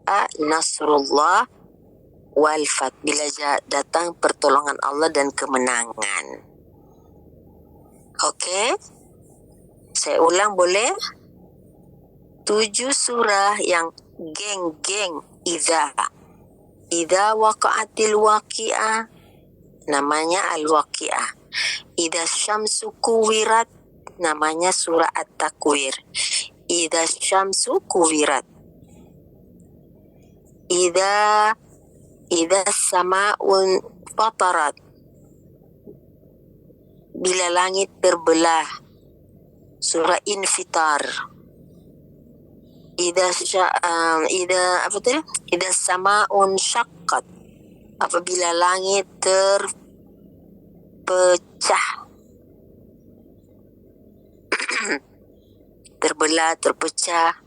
jaa nasrullah wal fath, bila datang pertolongan Allah dan kemenangan. Okey, saya ulang boleh? 7 surah yang geng-geng idza. Idza waqa'atil waqi'ah namanya al-waqi'ah. Idza syamsu kuwirat namanya surah at-takwir. Idza syamsu kuwirat. Idza sama'un fatarat, bila langit terbelah, surah Infitar. Idza sama'un syaqqat, apabila langit terpecah. Terbelah, terpecah.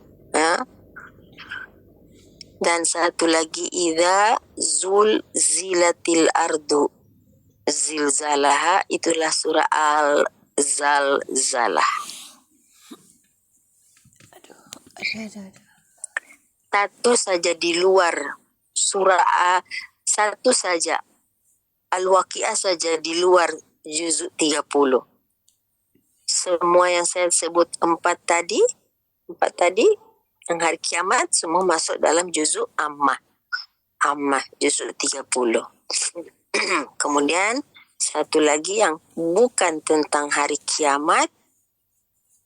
Dan satu lagi, idza zulzilatil ardu zilzalaha, itulah surah Al-Zalzalah. Satu saja di luar surah satu saja, Al-Waqi'ah saja di luar juzuk 30. Semua yang saya sebut empat tadi yang hari kiamat semua masuk dalam juzuk Ammah juzuk 30. Kemudian satu lagi yang bukan tentang hari kiamat,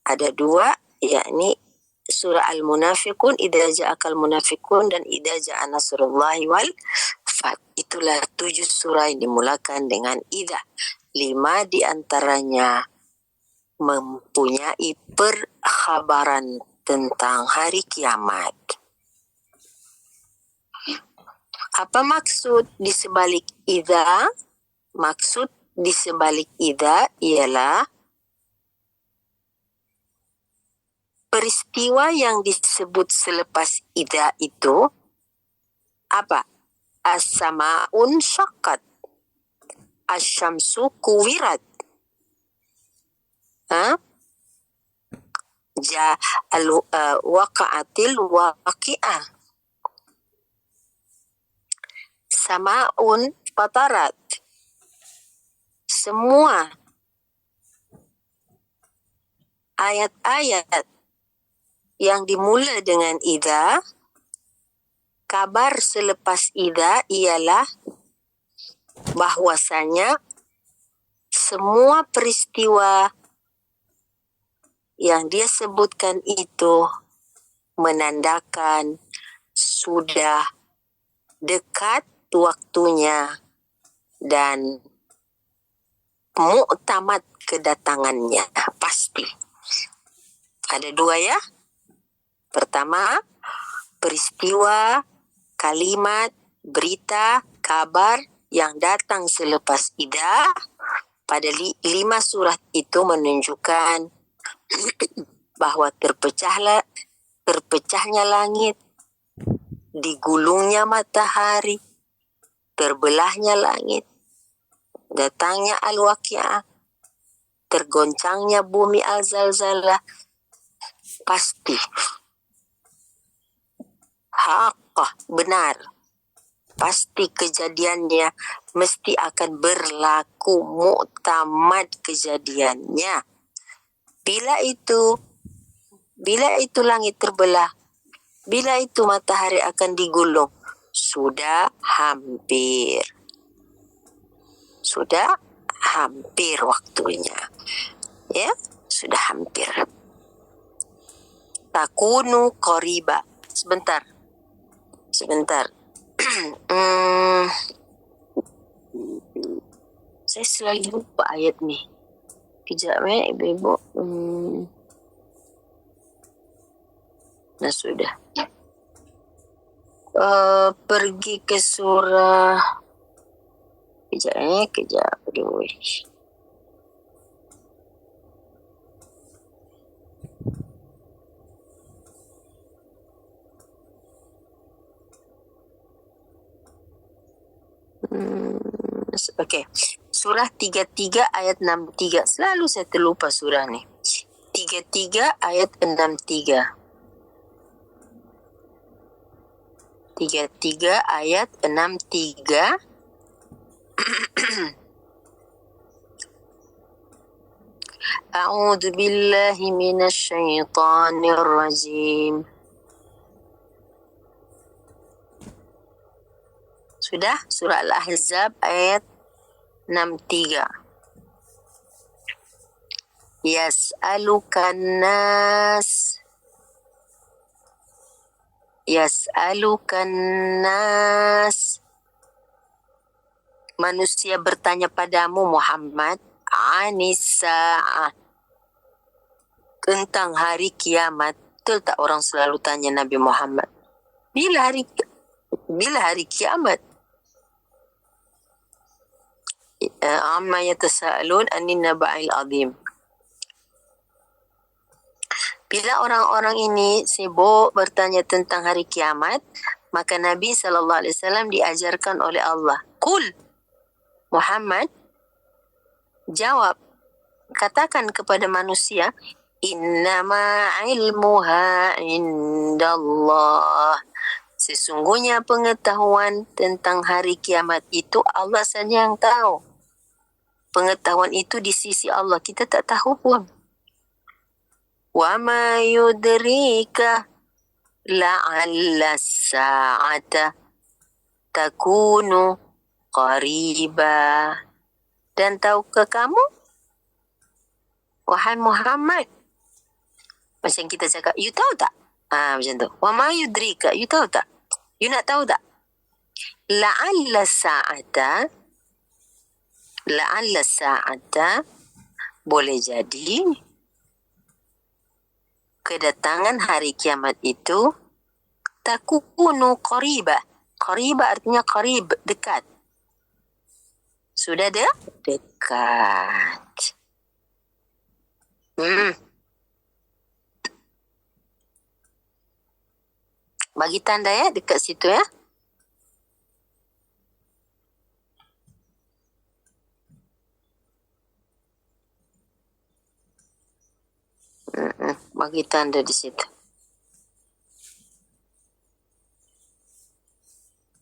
ada 2, yakni surah Al-Munafiqun, idza ja'akal munafiqun, dan idza ja'a nasrullahi wal fath. Itulah 7 surah yang dimulakan dengan idza. 5 di antaranya mempunyai perkhabaran tentang hari kiamat. Apa maksud di sebalik idza? Maksud di sebalik idza ialah peristiwa yang disebut selepas idza itu apa? As-sama'un syaqqat, asy-syamsu kuwirat, waqa'atil waqi'ah, sama'un fatarat. Semua ayat-ayat yang dimula dengan idza, kabar selepas idza ialah bahwasanya semua peristiwa yang dia sebutkan itu menandakan sudah dekat waktunya dan muktamad kedatangannya, pasti. Ada 2 ya. Pertama, peristiwa, kalimat, berita, kabar yang datang selepas idza pada 5 surat itu menunjukkan bahwa terpecahnya langit, digulungnya matahari, terbelahnya langit, datangnya Al-Waqi'ah, tergoncangnya bumi Al-Zalzalah, pasti. Haqqah, benar. Pasti kejadiannya mesti akan berlaku, muktamad kejadiannya. Bila itu langit terbelah, bila itu matahari akan digulung, sudah hampir waktunya. Ya, sudah hampir. Takunu qariba. Sebentar. Saya selalu lupa ayat ni. Kejap ibu-ibu. Nah, sudah. Pergi ke surah. Kejap. Aduh. Okey. Surah 33 ayat 63. Selalu saya terlupa surah ni. 33 ayat 63. 33 ayat 63. A'udzu billahi minasy syaithanir rajim. Sudah? Surah Al-Ahzab ayat 63. Yas'alukan nas. Yas'alukan nas. Manusia bertanya padamu Muhammad anis sa'ah, tentang hari kiamat. Betul tak orang selalu tanya Nabi Muhammad, bila hari kiamat? Amma yatasaalun anin naba'il azim. Bila orang-orang ini sibuk bertanya tentang hari kiamat, maka Nabi SAW diajarkan oleh Allah, Qul, Muhammad, jawab, katakan kepada manusia, innama ilmuha indallah. Sesungguhnya pengetahuan tentang hari kiamat itu Allah saja yang tahu. Pengetahuan itu di sisi Allah, kita tak tahu pun. Wa ma yudrika la'alla sa'ata takunu qariba. Dan tahukah kamu, wahai Muhammad, macam kita cakap, you tahu tak? Macam tu. Wa ma yudrika, you tahu tak? You nak tahu tak? La'alla sa'ata, boleh jadi kedatangan hari kiamat itu takunu qariba. Qariba artinya qarib, dekat. Sudah dekat. Bagi tanda ya, dekat situ ya. Bagi tanda di situ.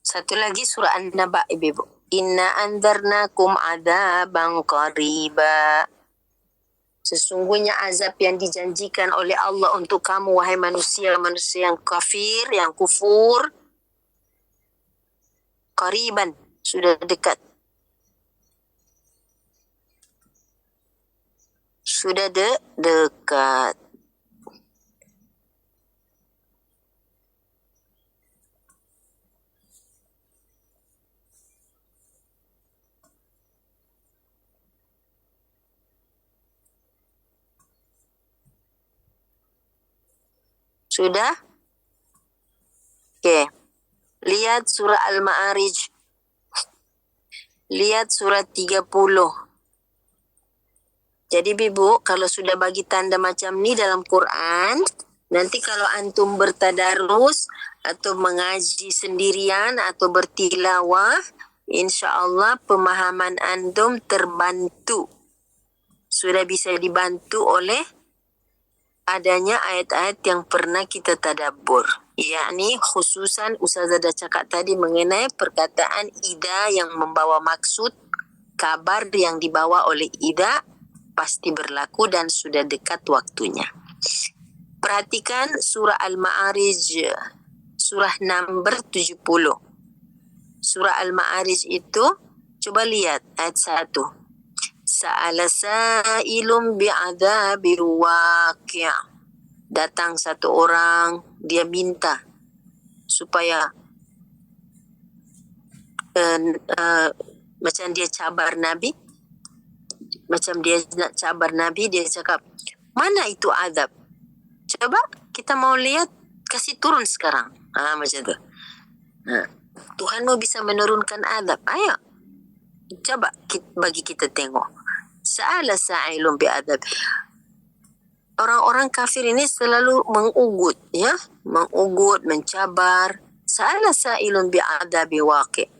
Satu lagi surah An-Naba, Ibu. Inna anzarnakum adzaban qariba. Sesungguhnya azab yang dijanjikan oleh Allah untuk kamu, wahai manusia yang kafir, yang kufur, qariban, sudah dekat. Sudah dekat. Sudah? Okey. Lihat surah Al-Ma'arij. Lihat surah 30. Jadi Bibu, kalau sudah bagi tanda macam ni dalam Quran, nanti kalau antum bertadarus atau mengaji sendirian atau bertilawah, insya-Allah pemahaman antum terbantu. Sudah bisa dibantu oleh adanya ayat-ayat yang pernah kita tadabbur. Yakni khususan Ustazah dah cakap tadi mengenai perkataan ida yang membawa maksud, kabar yang dibawa oleh ida pasti berlaku dan sudah dekat waktunya. Perhatikan surah Al-Ma'arij, surah number 70. Surah Al-Ma'arij itu, coba lihat ayat 1. Sa'ala sa'ilum bi'adzabi waqi'. Datang satu orang, dia minta supaya macam dia cabar Nabi. Macam dia nak cabar Nabi, dia cakap, mana itu azab? Coba kita mau lihat, kasih turun sekarang. Macam tu. Tuhanmu bisa menurunkan azab. Ayo. Coba bagi kita tengok. Sa'ala sa'ilum bi'adab. Orang-orang kafir ini selalu mengugut, ya, mengugut, mencabar. Sa'ala sa'ilum bi'adabi waqi'.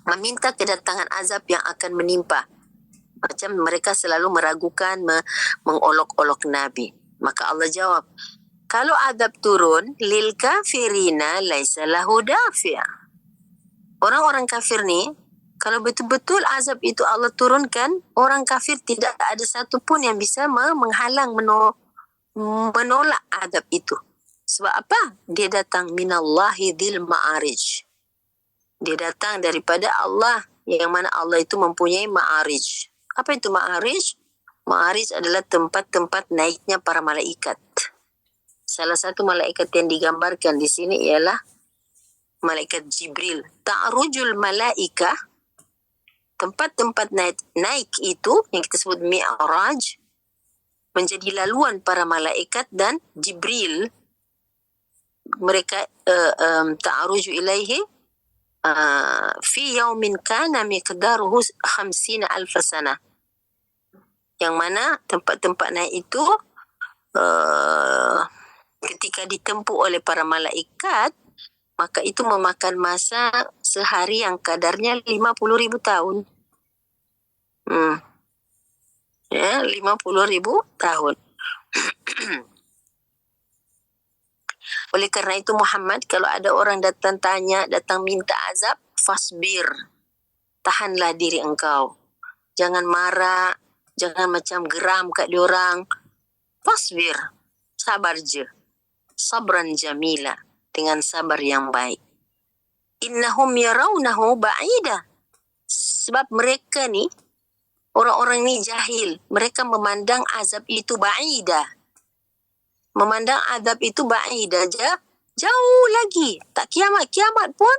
Meminta kedatangan azab yang akan menimpa. Macam mereka selalu meragukan, mengolok-olok Nabi. Maka Allah jawab, Kalau azab turun, lil kafirina laisa lahu dafi'. Orang-orang kafir ni, kalau betul-betul azab itu Allah turunkan, orang kafir tidak ada satu pun yang bisa menghalang, menolak azab itu. Sebab apa? Dia datang minallahi dzil ma'arij. Dia datang daripada Allah, yang mana Allah itu mempunyai ma'arij. Apa itu ma'arij? Ma'arij adalah tempat-tempat naiknya para malaikat. Salah satu malaikat yang digambarkan di sini ialah malaikat Jibril. Ta'rujul malaikah, tempat-tempat naik itu yang kita sebut mi'raj, menjadi laluan para malaikat dan Jibril. Mereka ta'ruju ilaihi fi yaumin kana miqdaruhu 50,000 sana. Yang mana tempat-tempat naik itu ketika ditempuh oleh para malaikat, maka itu memakan masa sehari yang kadarnya 50,000 tahun. 50,000 tahun. Oleh kerana itu Muhammad, kalau ada orang datang tanya, datang minta azab, fasbir. Tahanlah diri engkau. Jangan marah, jangan macam geram kat diorang. Fasbir. Sabar je. Sabran jamila. Dengan sabar yang baik. Innahum yarawnahu ba'ida. Sebab mereka ni, orang-orang ni jahil. Mereka memandang azab itu ba'ida. Memandang azab itu ba'ida je. Jauh lagi. Tak kiamat-kiamat pun.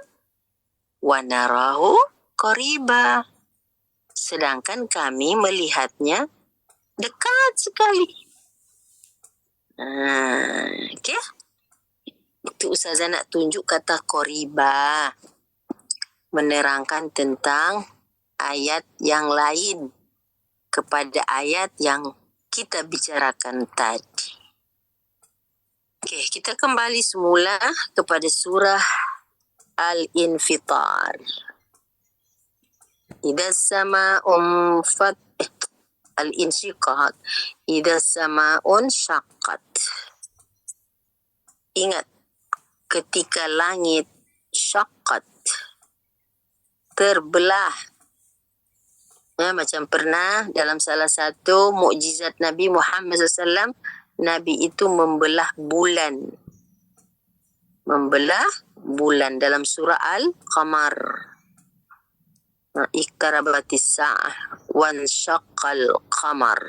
Wa narahu qariba. Sedangkan kami melihatnya dekat sekali. Okey. Itu Ustazah nak tunjuk kata qariba. Menerangkan tentang ayat yang lain kepada ayat yang kita bicarakan tadi. Okey, kita kembali semula kepada surah Al-Infitar. Idza sama'un Al-Insyiqaq. Idza sama'un syaqqat. Ingat, ketika langit syaqqat, terbelah. Macam pernah dalam salah satu mukjizat Nabi Muhammad SAW, Nabi itu membelah bulan. Membelah bulan dalam surah Al-Qamar. Iqtarabatis sa'ah wan syaqqal qamar.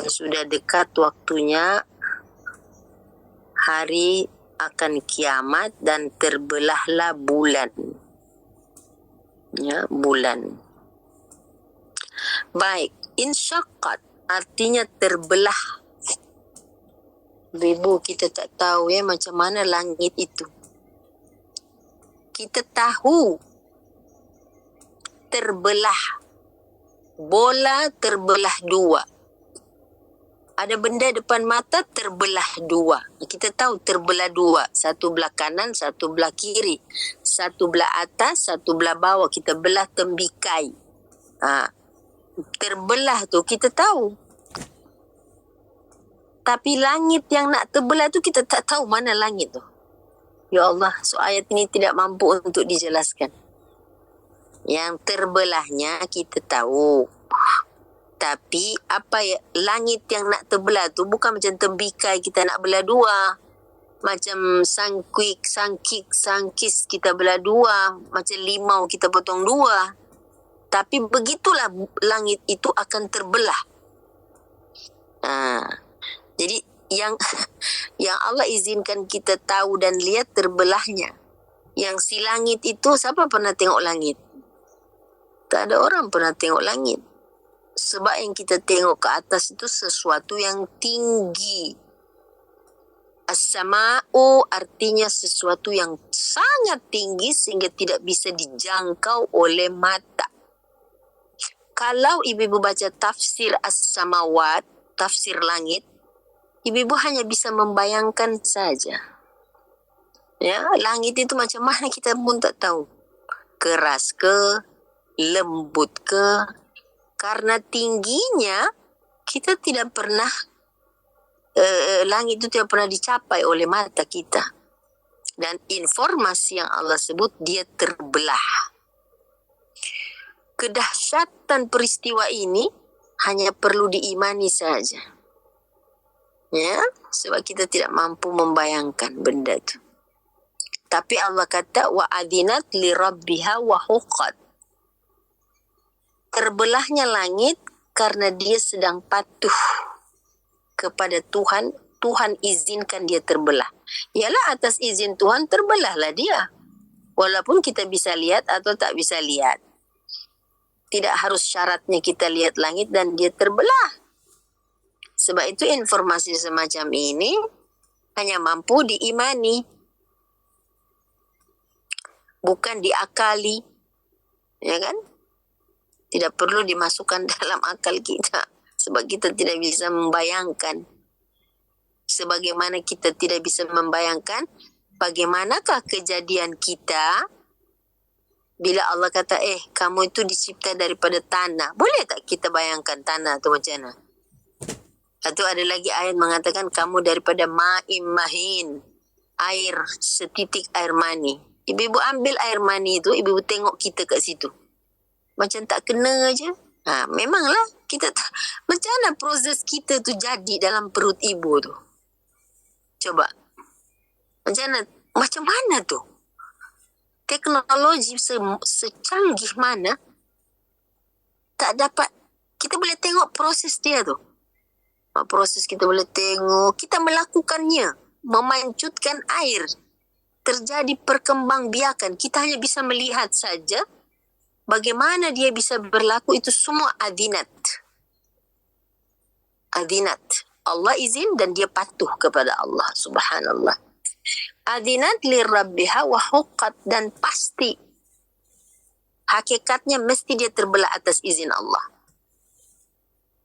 Sudah dekat waktunya hari akan kiamat dan terbelahlah bulan. Ya, bulan. Baik, insyaqqat artinya terbelah. Ibu, kita tak tahu macam mana langit itu. Kita tahu terbelah. Bola terbelah dua. Ada benda depan mata terbelah dua. Kita tahu terbelah dua. Satu belah kanan, satu belah kiri. Satu belah atas, satu belah bawah. Kita belah tembikai. Terbelah tu kita tahu. Tapi langit yang nak terbelah tu kita tak tahu mana langit tu. Ya Allah, so ayat ini tidak mampu untuk dijelaskan. Yang terbelahnya kita tahu. Tapi apa langit yang nak terbelah tu bukan macam tembikai kita nak belah dua. Macam sangkis kita belah dua. Macam limau kita potong dua. Tapi begitulah langit itu akan terbelah. Jadi yang Allah izinkan kita tahu dan lihat terbelahnya. Yang si langit itu, siapa pernah tengok langit? Tak ada orang pernah tengok langit. Sebab yang kita tengok ke atas itu sesuatu yang tinggi. As-sama'u artinya sesuatu yang sangat tinggi sehingga tidak bisa dijangkau oleh mata. Kalau ibu-ibu baca tafsir as-samawat, tafsir langit, ibu-ibu hanya bisa membayangkan saja. Ya, langit itu macam mana kita pun tak tahu. Keras ke, lembut ke, karena tingginya kita tidak pernah langit itu tidak pernah dicapai oleh mata kita. Dan informasi yang Allah sebut, dia terbelah. Kedahsyatan peristiwa ini hanya perlu diimani saja. Ya, sebab kita tidak mampu membayangkan benda itu. Tapi Allah kata, wa adinat li rabbiha wa huqat. Terbelahnya langit karena dia sedang patuh kepada Tuhan. Tuhan izinkan dia terbelah. Ialah atas izin Tuhan terbelahlah dia. Walaupun kita bisa lihat atau tak bisa lihat. Tidak harus syaratnya kita lihat langit dan dia terbelah. Sebab itu informasi semacam ini hanya mampu diimani. Bukan diakali. Ya kan? Tidak perlu dimasukkan dalam akal kita. Sebab kita tidak bisa membayangkan. Sebagaimana kita tidak bisa membayangkan bagaimanakah kejadian kita bila Allah kata, kamu itu dicipta daripada tanah. Boleh tak kita bayangkan tanah itu macam mana? Atau ada lagi ayat mengatakan kamu daripada ma'im mahin, air, setitik air mani. Ibu-ibu ambil air mani itu, ibu-ibu tengok kita kat situ. Macam tak kena aja. Memanglah kita macam mana proses kita tu jadi dalam perut ibu tu? Coba. Macam mana tu? Teknologi secanggih mana tak dapat. Kita boleh tengok proses dia tu. Proses kita boleh tengok. Kita melakukannya. Memanjutkan air. Terjadi perkembangbiakan. Kita hanya bisa melihat saja. Bagaimana dia bisa berlaku, itu semua adinat. Adinat. Allah izin dan dia patuh kepada Allah. Subhanallah. Adinat li rabbiha wa huqqat, dan pasti. Hakikatnya mesti dia terbelah atas izin Allah.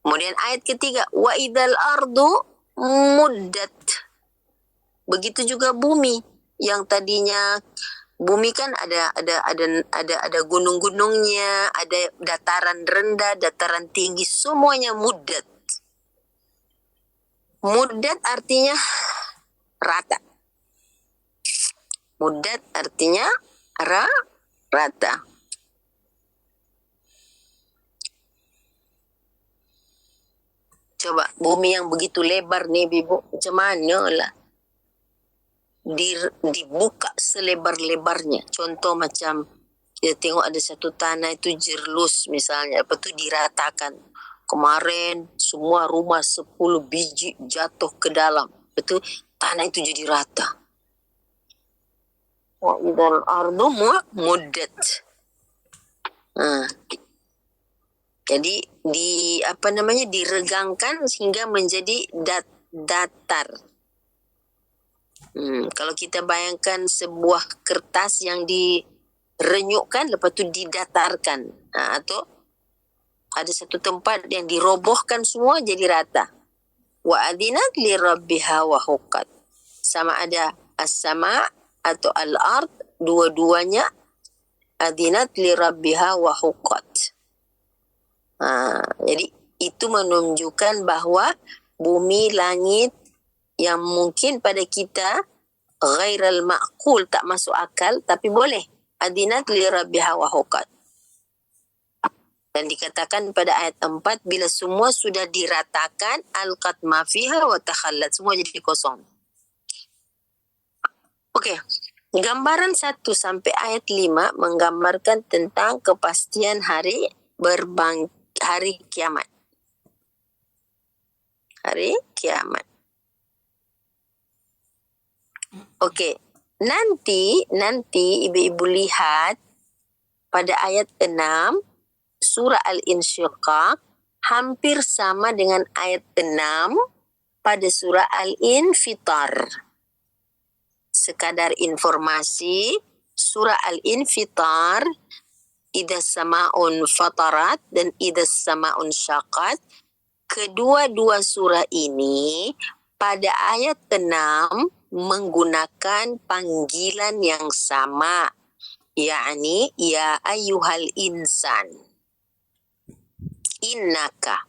Kemudian ayat ketiga, wa idzal ardu muddat. Begitu juga bumi yang tadinya bumi kan ada gunung-gunungnya, ada dataran rendah, dataran tinggi, semuanya muddat. Muddat artinya rata. Muddat artinya rata. Coba bumi yang begitu lebar nih, Ibu, macam mana lah dibuka selebar-lebarnya. Contoh macam kita tengok ada satu tanah itu jerlus misalnya, lepas tu diratakan. Kemarin semua rumah 10 biji jatuh ke dalam. Lepas tu tanah itu jadi rata. Wa idzal ardu muddat. Jadi diregangkan sehingga menjadi datar. Kalau kita bayangkan sebuah kertas yang direnyukkan lepas tu didatarkan, atau ada satu tempat yang dirobohkan semua jadi rata. Wa adinat li rabbiha wa huqqat. Sama ada as-sama atau al-ard, dua-duanya adinat li rabbiha wa huqqat. Jadi itu menunjukkan bahawa bumi, langit yang mungkin pada kita ghairal ma'qul, tak masuk akal, tapi boleh. Adinat li rabbiha wa huqqat. Dan dikatakan pada ayat 4, bila semua sudah diratakan, alqat ma fiha wa takhallat, semua jadi kosong. Okey. Gambaran 1 sampai ayat 5 menggambarkan tentang kepastian hari kiamat. Hari kiamat. Okey. Nanti ibu-ibu lihat pada ayat 6 surah Al-Insyiqaq hampir sama dengan ayat 6 pada surah Al-Infitar. Sekadar informasi, surah Al-Infitar, idzas sama'un fatarat dan idzas sama'un syaqat, kedua-dua surah ini pada ayat 6 menggunakan panggilan yang sama, yakni ya ayyuhal insan, innaka.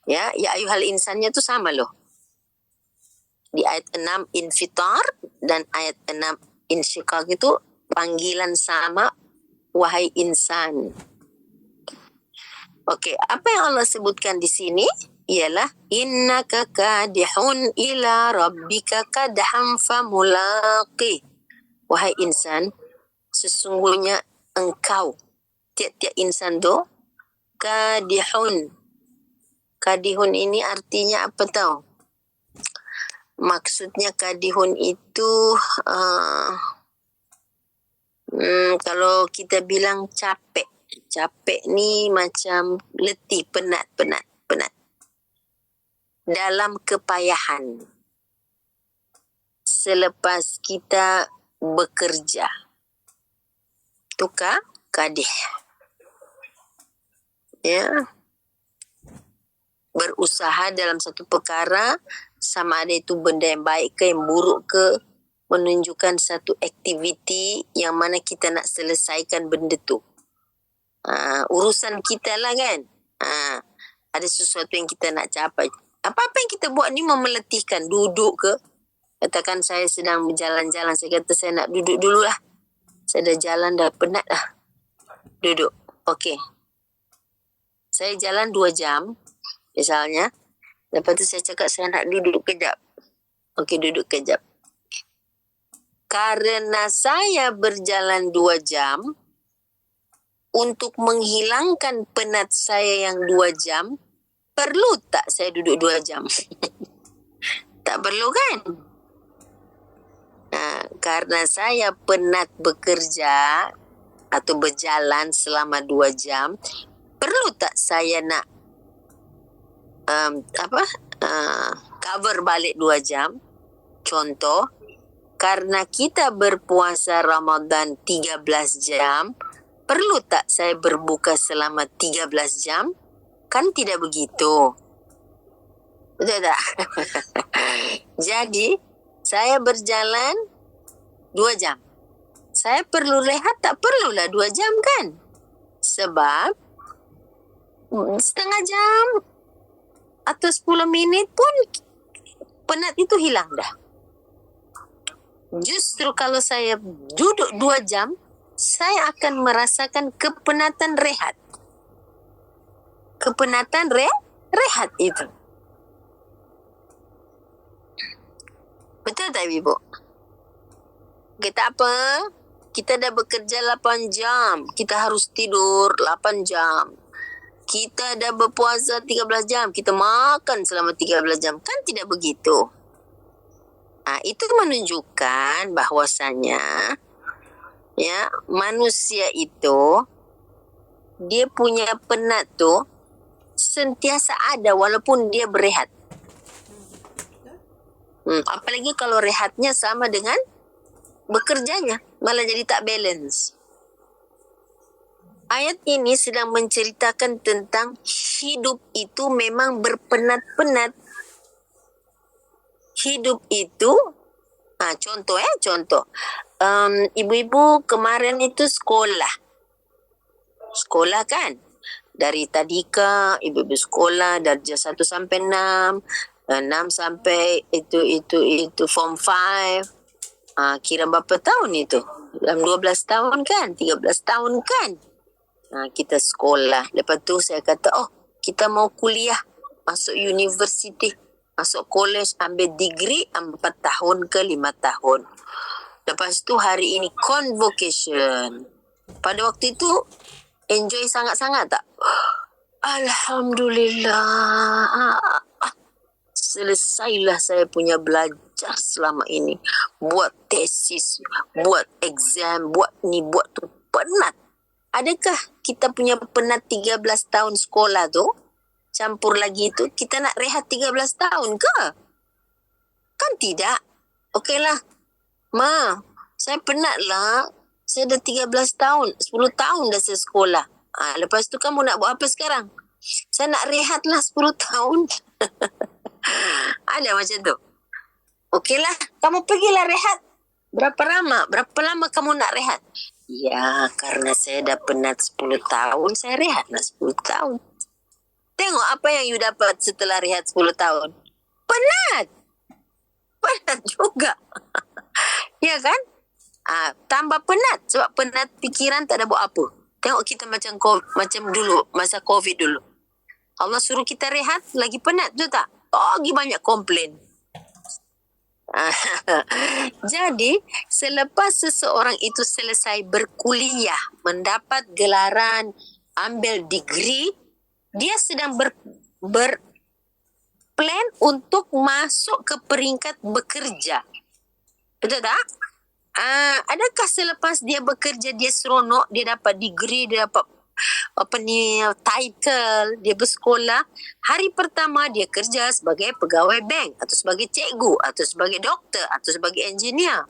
Ya ayuhal insannya tu sama loh. Di ayat 6 infitar dan ayat 6 insyiqaq itu panggilan sama, wahai insan. Okey, apa yang Allah sebutkan di sini ialah innaka kadihun ila rabbika kadham famulaqi. Wahai insan, sesungguhnya engkau, tiap-tiap insan tu kadihun. Kadihun ini artinya apa tahu? Maksudnya kadihun itu kalau kita bilang capek. Capek ni macam letih, penat. Dalam kepayahan. Selepas kita bekerja. Tukar kadih. Ya. Berusaha dalam satu perkara, sama ada itu benda yang baik ke, yang buruk ke, menunjukkan satu aktiviti yang mana kita nak selesaikan benda tu. Urusan kita lah kan. Ada sesuatu yang kita nak capai. Apa-apa yang kita buat ni memeletihkan. Duduk ke. Katakan saya sedang berjalan-jalan. Saya kata saya nak duduk dululah. Saya dah jalan dah penat lah. Duduk. Okey. Saya jalan 2 jam. Misalnya. Lepas tu saya cakap saya nak duduk kejap. Okey, duduk kejap. Karena saya berjalan 2 jam, untuk menghilangkan penat saya yang 2 jam, perlu tak saya duduk 2 jam? Tak perlu kan? Karena saya penat bekerja atau berjalan selama 2 jam, perlu tak saya nak cover balik 2 jam? Contoh, karena kita berpuasa Ramadan 13 jam, perlu tak saya berbuka selama 13 jam? Kan tidak begitu. Betul tak? Jadi, saya berjalan 2 jam. Saya perlu rehat? Tak perlulah 2 jam kan? Sebab, setengah jam atau 10 minit pun penat itu hilang dah. Justru kalau saya duduk 2 jam, saya akan merasakan kepenatan rehat. Kepenatan rehat itu. Betul tak Ibu? Kita apa? Kita dah bekerja 8 jam. Kita harus tidur 8 jam. Kita dah berpuasa 13 jam. Kita makan selama 13 jam. Kan tidak begitu. Itu menunjukkan bahwasanya ya, manusia itu dia punya penat tu sentiasa ada walaupun dia berehat. Apalagi kalau rehatnya sama dengan bekerjanya, malah jadi tak balance. Ayat ini sedang menceritakan tentang hidup itu memang berpenat-penat. Hidup itu, contoh. Ibu-ibu kemarin itu sekolah kan? Dari tadika, ibu-ibu sekolah dari 1 sampai 6, 6 sampai itu form 5. Kira berapa tahun itu? Dalam 12 tahun kan? 13 tahun kan? Kita sekolah. Lepas tu saya kata, kita mau kuliah, masuk universiti, masuk college, ambil degree 4 tahun ke 5 tahun. Lepas tu hari ini convocation. Pada waktu itu enjoy sangat-sangat tak? Alhamdulillah. Selesailah saya punya belajar selama ini. Buat tesis, buat exam, buat ni, buat tu. Penat. Adakah kita punya penat 13 tahun sekolah tu, campur lagi tu, kita nak rehat 13 tahun ke? Kan tidak. Okeylah. Ma, saya penat lah. Saya dah 13 tahun, 10 tahun dah saya sekolah. Lepas tu kamu nak buat apa sekarang? Saya nak rehat lah 10 tahun. Ada macam tu. Okeylah, kamu pergilah rehat. Berapa lama kamu nak rehat? Ya, karena saya dah penat 10 tahun, saya rehat lah 10 tahun. Tengok apa yang you dapat setelah rehat 10 tahun. Penat. Penat juga. Ya kan? Tambah penat. Sebab penat pikiran tak ada buat apa. Tengok kita macam dulu, masa COVID dulu. Allah suruh kita rehat, lagi penat tu tak? Lagi banyak komplain. Jadi, selepas seseorang itu selesai berkuliah, mendapat gelaran, ambil degree, dia sedang plan untuk masuk ke peringkat bekerja. Betul tak? Adakah selepas dia bekerja, dia seronok, dia dapat degree, dia dapat title, dia bersekolah, hari pertama dia kerja sebagai pegawai bank atau sebagai cikgu atau sebagai doktor atau sebagai engineer.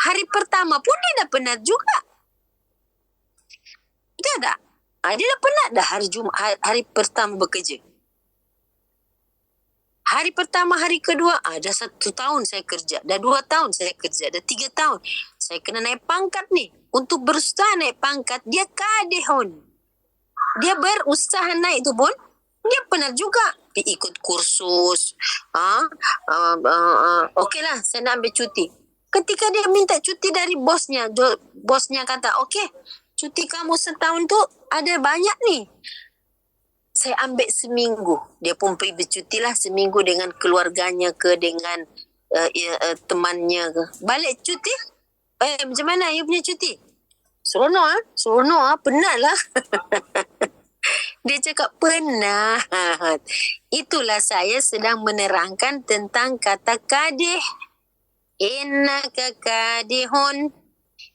Hari pertama pun dia dah penat juga. Betul tak? Dia dah penat dah hari pertama bekerja. Hari pertama, hari kedua, dah 1 tahun saya kerja. Dah 2 tahun saya kerja. Dah 3 tahun. Saya kena naik pangkat ni. Untuk berusaha naik pangkat, dia kadehon. Dia berusaha naik tu pun, dia penat juga. Pergi ikut kursus. Okeylah, saya nak ambil cuti. Ketika dia minta cuti dari bosnya, bosnya kata, okey, cuti kamu setahun tu ada banyak ni. Saya ambil seminggu. Dia pun pergi bercuti lah seminggu dengan keluarganya ke, dengan temannya ke. Balik cuti, macam mana you punya cuti? Seronok penat lah. Dia cakap penat. Itulah saya sedang menerangkan tentang kata kadih. Innaka kadihun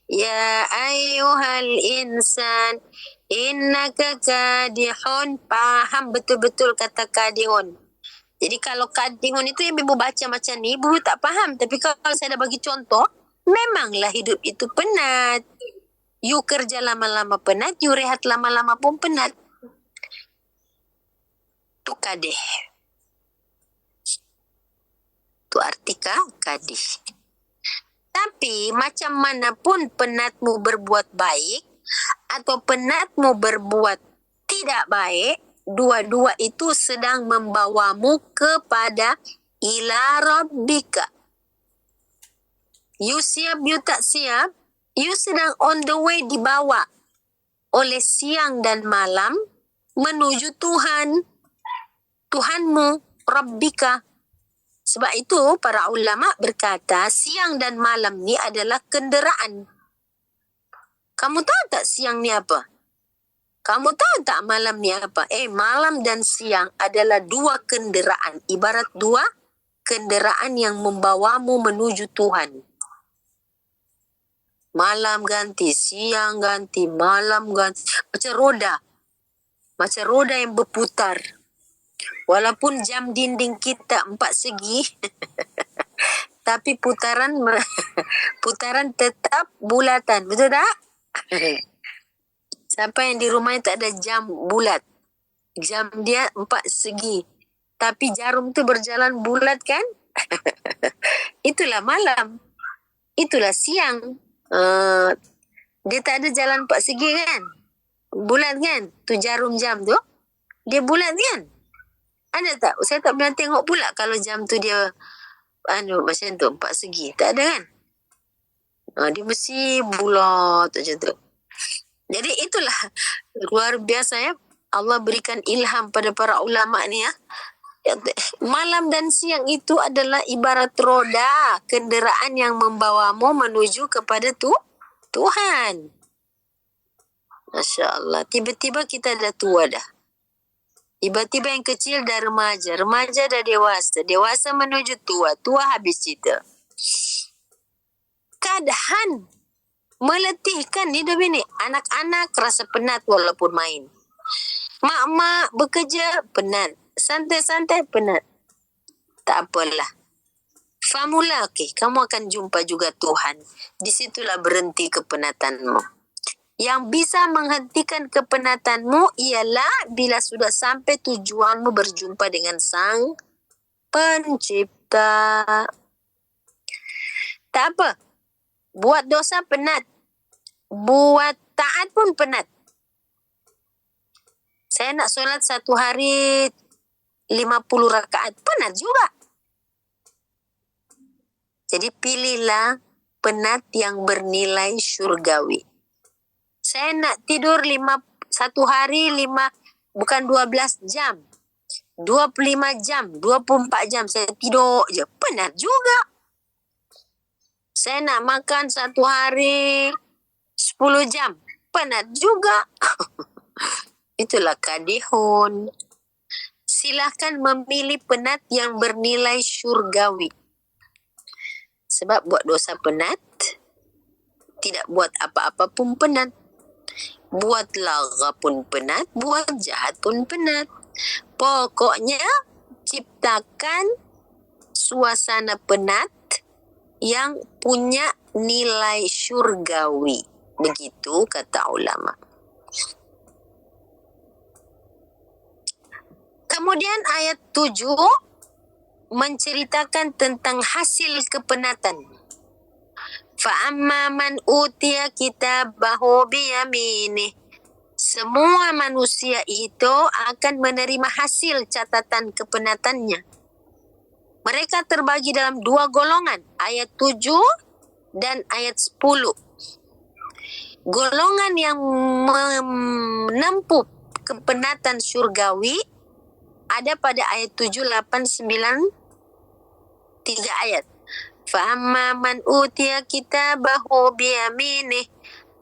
ya ayyuhal insan. Innaka kadihun. Faham betul-betul kata kadihun. Jadi kalau kadihun itu yang ibu baca macam ni, ibu tak faham. Tapi kalau saya dah bagi contoh, memanglah hidup itu penat. You kerja lama-lama penat, you rehat lama-lama pun penat. Tu kadih. Tu arti kadih. Tapi macam mana pun penatmu berbuat baik atau penatmu berbuat tidak baik, dua-dua itu sedang membawamu kepada ila rabbika. You siap, you tak siap, you sedang on the way dibawa oleh siang dan malam menuju Tuhan. Tuhanmu, Rabbika. Sebab itu para ulama berkata siang dan malam ni adalah kenderaan. Kamu tahu tak siang ni apa? Kamu tahu tak malam ni apa? Malam dan siang adalah 2 kenderaan. Ibarat 2 kenderaan yang membawamu menuju Tuhan. Malam ganti, siang ganti, malam ganti. Macam roda. Macam roda yang berputar. Walaupun jam dinding kita 4 segi, tapi putaran tetap bulatan. Betul tak? Siapa yang di rumahnya tak ada jam bulat? Jam dia 4 segi. Tapi jarum tu berjalan bulat kan? Itulah malam. Itulah siang. Dia tak ada jalan 4 segi kan? Bulat kan? Tu jarum jam tu. Dia bulat kan? Ada tak? Saya tak pernah tengok pula kalau jam tu dia macam tu 4 segi. Tak ada kan? Dia mesti bulat macam tu. Jadi itulah luar biasa ya. Allah berikan ilham pada para ulama ni ya. Malam dan siang itu adalah ibarat roda kenderaan yang membawamu menuju kepada Tuhan. Masya Allah. Tiba-tiba kita dah tua dah. Tiba-tiba yang kecil dah remaja. Remaja dah dewasa. Dewasa menuju tua. Tua habis cerita. Keadaan meletihkan hidup ini. Anak-anak rasa penat walaupun main. Mak-mak bekerja penat. Santai-santai penat. Tak apalah. Famula, okey. Kamu akan jumpa juga Tuhan. Di situlah berhenti kepenatanmu. Yang bisa menghentikan kepenatanmu ialah bila sudah sampai tujuanmu berjumpa dengan Sang Pencipta. Tak apa. Buat dosa penat. Buat taat pun penat. Saya nak solat satu hari 50 rakaat. Penat juga. Jadi pilihlah penat yang bernilai syurgawi. Saya nak tidur satu hari bukan 12 jam. 25 jam, 24 jam saya tidur je. Penat juga. Saya nak makan satu hari 10 jam. Penat juga. Itulah kadihun. Silahkan memilih penat yang bernilai syurgawi. Sebab buat dosa penat, tidak buat apa-apa pun penat. Buat lara pun penat, buat jahat pun penat. Pokoknya ciptakan suasana penat yang punya nilai syurgawi. Begitu kata ulama. Kemudian ayat 7 menceritakan tentang hasil kepenatan. Fa'amma man utiya kitabahu biyaminih. Semua manusia itu akan menerima hasil catatan kepenatannya. Mereka terbagi dalam 2 golongan, ayat 7 dan ayat 10. Golongan yang menempuh kepenatan syurgawi ada pada ayat 7, 8, 9, 3 ayat. Fa'amma man utiya kitabahu biyaminih.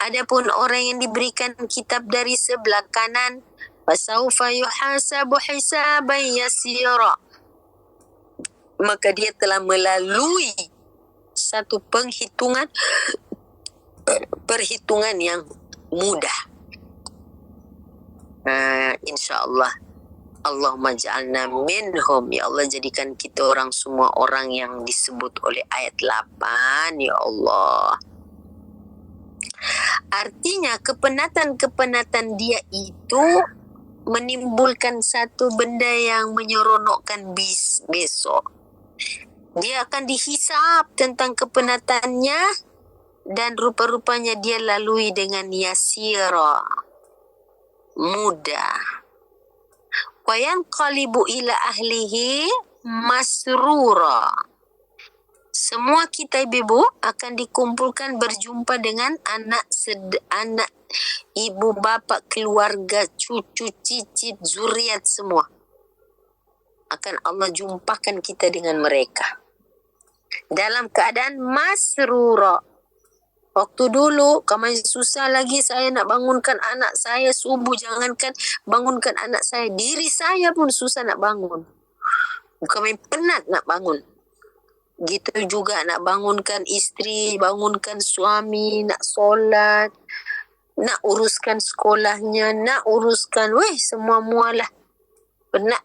Adapun orang yang diberikan kitab dari sebelah kanan, fasawfa yuhasabu hisaban yasira. Maka dia telah melalui satu perhitungan yang mudah. InsyaAllah. Allahumma ja'alna minhum. Ya Allah, jadikan kita orang semua orang yang disebut oleh ayat 8. Ya Allah. Artinya kepenatan-kepenatan dia itu menimbulkan satu benda yang menyeronokkan besok. Dia akan dihisap tentang kepenatannya dan rupa-rupanya dia lalui dengan yasira, mudah. Wa yanqalibu ila ahlihi masrura. Semua kita ibu akan dikumpulkan berjumpa dengan anak ibu bapa, keluarga, cucu, cicit, zuriat semua. Akan Allah jumpakan kita dengan mereka dalam keadaan masrura. Waktu dulu kami susah lagi saya nak bangunkan anak saya subuh, jangankan bangunkan anak saya, diri saya pun susah nak bangun. Kami penat nak bangun. Gitu juga nak bangunkan isteri, bangunkan suami, nak solat, nak uruskan sekolahnya, nak uruskan, semua mualah. Penat.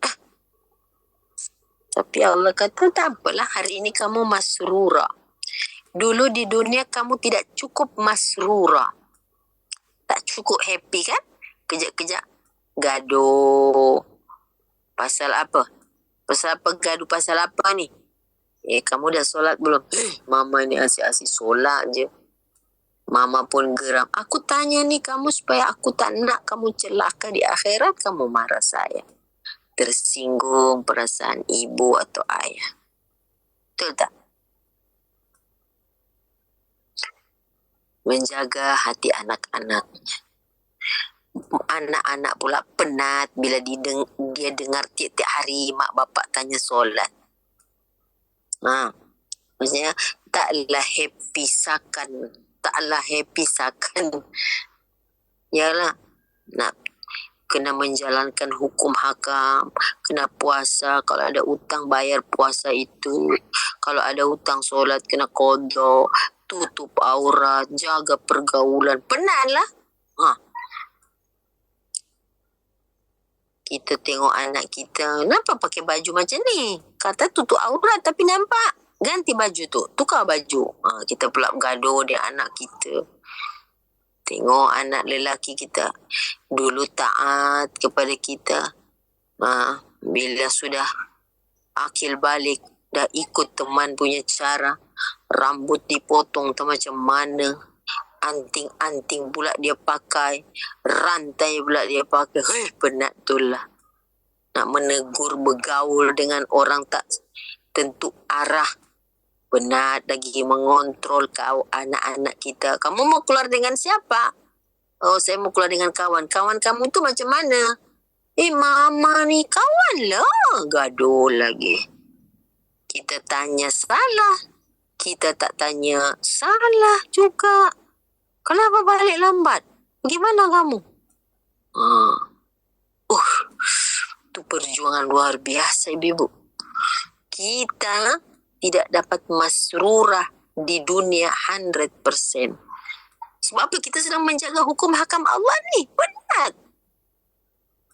Tapi Allah kata tak apalah, hari ini kamu masrura. Dulu di dunia kamu tidak cukup masrura. Tak cukup happy kan? Kejap-kejap gaduh. Pasal apa? Pasal apa gaduh? Pasal apa ni? Kamu dah solat belum? Mama ni asyik-asyik solat je. Mama pun geram. Aku tanya ni kamu supaya aku tak nak kamu celaka di akhirat, kamu marah saya. Tersinggung perasaan ibu atau ayah. Betul tak? Menjaga hati anak-anaknya. Anak-anak pula penat bila dia dengar tiap-tiap hari mak bapak tanya solat. Maksudnya taklah happy sakan. Yalah, nak kena menjalankan hukum hakam, kena puasa, kalau ada hutang bayar puasa itu, kalau ada hutang solat kena qada, tutup aurat, jaga pergaulan. Penatlah. Kita tengok anak kita, kenapa pakai baju macam ni? Kata tutup aurat tapi nampak. Ganti baju tu, tukar baju. Kita pula bergaduh dengan anak kita. Tengok anak lelaki kita, dulu taat kepada kita. Bila sudah akil balik, dah ikut teman punya cara, rambut dipotong tu macam mana, Anting-anting pula dia pakai, rantai pula dia pakai. Penat tu lah. Nak menegur, bergaul dengan orang tak tentu arah. Penat lagi mengontrol kau anak-anak kita. Kamu mau keluar dengan siapa? Oh, saya mau keluar dengan kawan. Kawan kamu tu macam mana? Mama ni kawan lah. Gaduh lagi. Kita tanya salah. Kita tak tanya salah juga. Kenapa balik lambat? Bagaimana kamu? Itu perjuangan luar biasa, Ibu. Kita tidak dapat masrurah di dunia 100%. Sebab apa? Kita sedang menjaga hukum hakam Allah ni. Penat.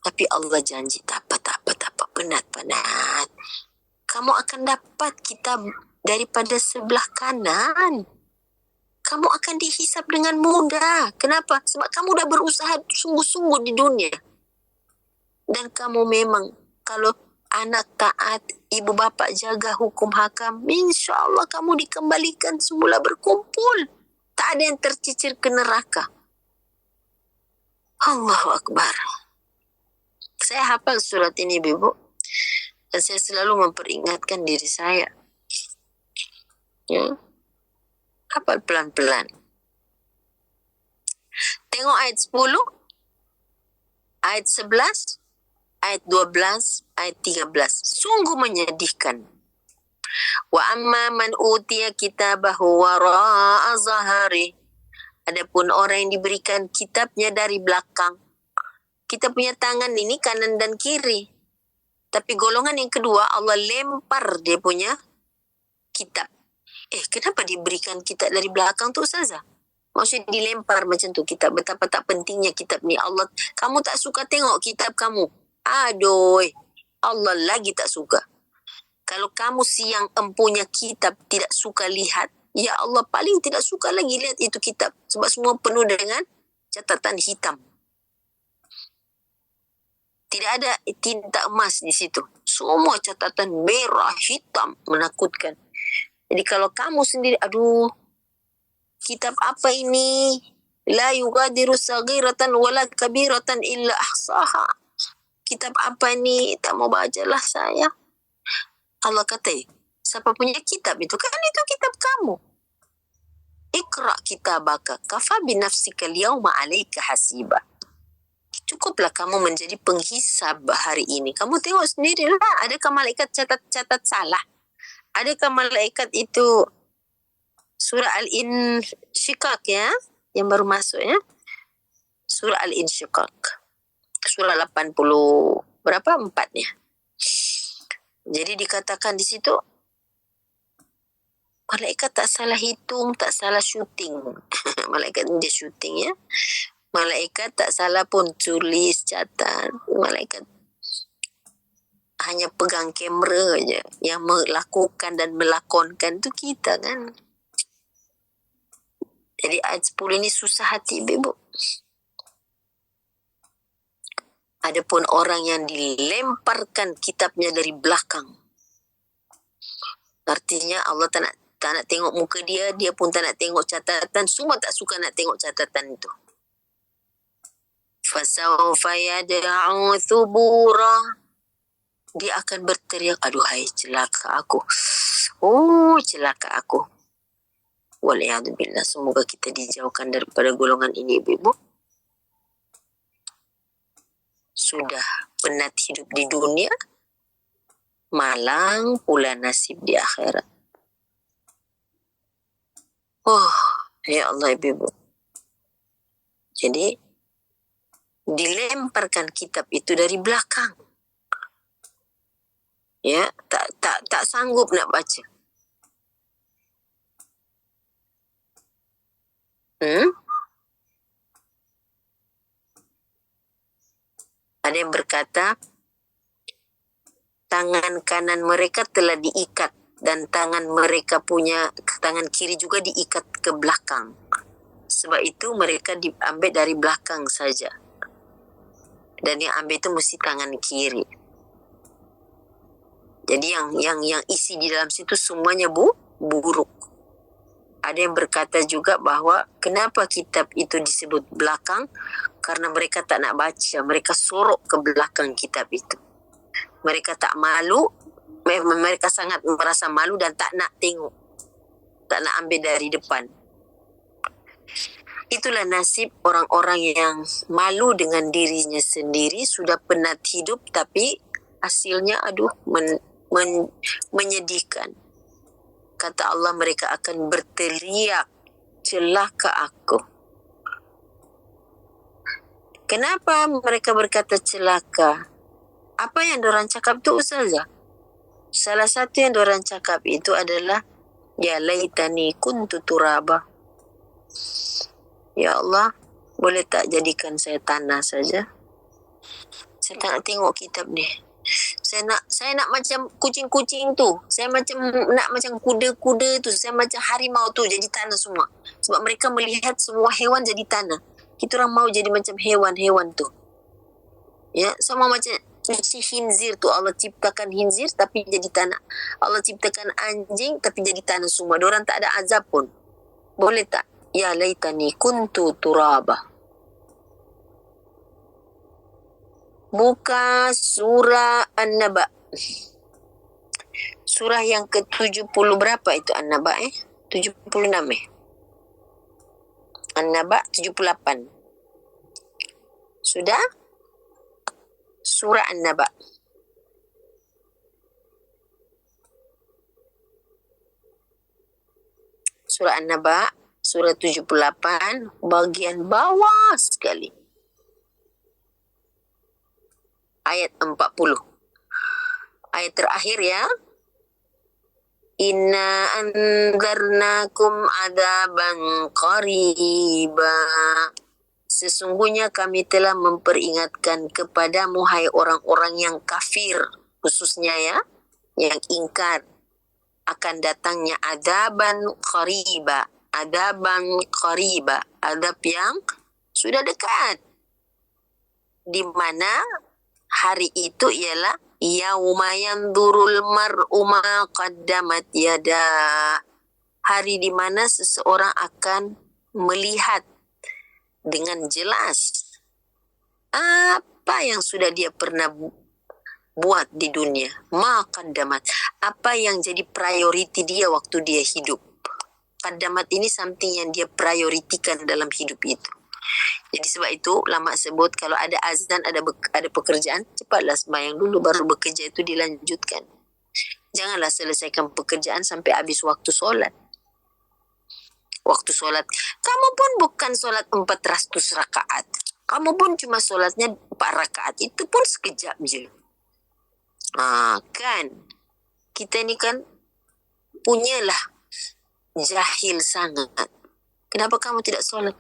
Tapi Allah janji tak apa. Penat. Kamu akan dapat kitab daripada sebelah kanan. Kamu akan dihisap dengan mudah. Kenapa? Sebab kamu dah berusaha sungguh-sungguh di dunia. Dan kamu memang, kalau anak taat, ibu bapa jaga hukum hakam, insya-Allah kamu dikembalikan semula berkumpul. Tak ada yang tercicir ke neraka. Allahu Akbar. Saya hafal surat ini, Ibu. Dan saya selalu memperingatkan diri saya. Ya. Hafal pelan-pelan. Tengok ayat 10, ayat 11, ayat 12, ayat 13. Sungguh menyedihkan. Wa amma man utiya kitabahu wara'a zahari. Adapun orang yang diberikan kitabnya dari belakang. Kita punya tangan ini kanan dan kiri. Tapi golongan yang kedua, Allah lempar dia punya kitab. Kenapa diberikan kitab dari belakang tu, Ustazah? Maksudnya dilempar macam tu kitab. Betapa tak pentingnya kitab ni. Allah, kamu tak suka tengok kitab kamu. Aduh, Allah lagi tak suka. Kalau kamu siang empunya kitab tidak suka lihat, ya Allah paling tidak suka lagi lihat itu kitab. Sebab semua penuh dengan catatan hitam. Tidak ada tinta emas di situ. Semua catatan merah, hitam, menakutkan. Jadi kalau kamu sendiri, aduh, kitab apa ini? La yugadiru saghiratan wala kabiratan illa ahsaha. Kitab apa ni? Tak mau bacalah saya. Allah kata, siapa punya kitab itu? Kan itu kitab kamu. Iqra kitabaka kafa binafsika al-yawma 'alaika hasiba. Cukuplah kamu menjadi penghisab hari ini. Kamu tengok sendirilah, adakah malaikat catat salah? Adakah malaikat itu surah Al-Insyiqaq ya, yang baru masuk ya? Surah Al-Insyiqaq. Surah 80 berapa? 4 ya. Jadi dikatakan di situ malaikat tak salah hitung, tak salah syuting. Malaikat dia syuting ya. Malaikat tak salah pun tulis, catat. Malaikat hanya pegang kamera aja. Yang melakukan dan melakonkan tu kita kan. Jadi ayat 10 ini susah hati, Ibu. Adapun orang yang dilemparkan kitabnya dari belakang. Artinya Allah tak nak tengok muka dia, dia pun tak nak tengok catatan, semua tak suka nak tengok catatan itu. Fasawfa yad'u thubura. Dia akan berteriak, aduhai celaka aku. Oh, celaka aku. Waliyahzubillah, semoga kita dijauhkan daripada golongan ini, Ibu. Sudah penat hidup di dunia, malang pula nasib di akhirat. Oh, ya Allah, Ibu. Jadi, dilemparkan kitab itu dari belakang. Ya, tak sanggup nak baca. Ada yang berkata, tangan kanan mereka telah diikat dan tangan kiri juga diikat ke belakang. Sebab itu mereka diambil dari belakang saja. Dan yang ambil itu mesti tangan kiri. Jadi yang isi di dalam situ semuanya buruk. Ada yang berkata juga bahawa kenapa kitab itu disebut belakang? Karena mereka tak nak baca. Mereka sorok ke belakang kitab itu. Mereka tak malu. Mereka sangat merasa malu dan tak nak tengok. Tak nak ambil dari depan. Itulah nasib orang-orang yang malu dengan dirinya sendiri. Sudah penat hidup tapi hasilnya menyedihkan. Kata Allah, mereka akan berteriak, celaka aku. Kenapa mereka berkata celaka? Apa yang diorang cakap tu Ustazah? Salah satu yang diorang cakap itu adalah, ya laitani kuntu turaba. Ya Allah, boleh tak jadikan saya tanah saja? Saya tak nak tengok kitab ni. Saya nak macam kucing-kucing tu. Saya nak macam kuda-kuda tu. Saya macam harimau tu jadi tanah semua. Sebab mereka melihat semua hewan jadi tanah. Kita orang mau jadi macam hewan-hewan tu. Ya, sama macam khinzir tu. Allah ciptakan khinzir tapi jadi tanah. Allah ciptakan anjing tapi jadi tanah semua. Diorang tak ada azab pun. Boleh tak? Ya laitani kuntu turaba. Buka surah An-Naba. Surah yang ke-70 berapa itu An-Naba 76 An-Naba 78. Sudah? Surah An-Naba. Surah An-Naba, surah 78, bagian bawah sekali. Ayat 40. Ayat terakhir ya. Inna anzarnakum adaban qariba. Sesungguhnya kami telah memperingatkan kepadamu hai orang-orang yang kafir, khususnya ya, yang ingkar akan datangnya adaban qariba. Adaban qariba, adab yang sudah dekat. Di mana hari itu ialah yauma yanzurul mar'u ma qaddamat yada. Hari di mana seseorang akan melihat dengan jelas apa yang sudah dia pernah buat di dunia. Ma qaddamat. Apa yang jadi priority dia waktu dia hidup. Qaddamat ini something yang dia prioritikan dalam hidup itu. Jadi sebab itu ulama sebut kalau ada azan, ada pekerjaan, cepatlah sembahyang dulu baru bekerja itu dilanjutkan. Janganlah selesaikan pekerjaan sampai habis waktu solat. Waktu solat, kamu pun bukan solat 400 rakaat. Kamu pun cuma solatnya 4 rakaat. Itu pun sekejap je. Kan. Kita ni kan punyalah jahil sangat. Kenapa kamu tidak solat?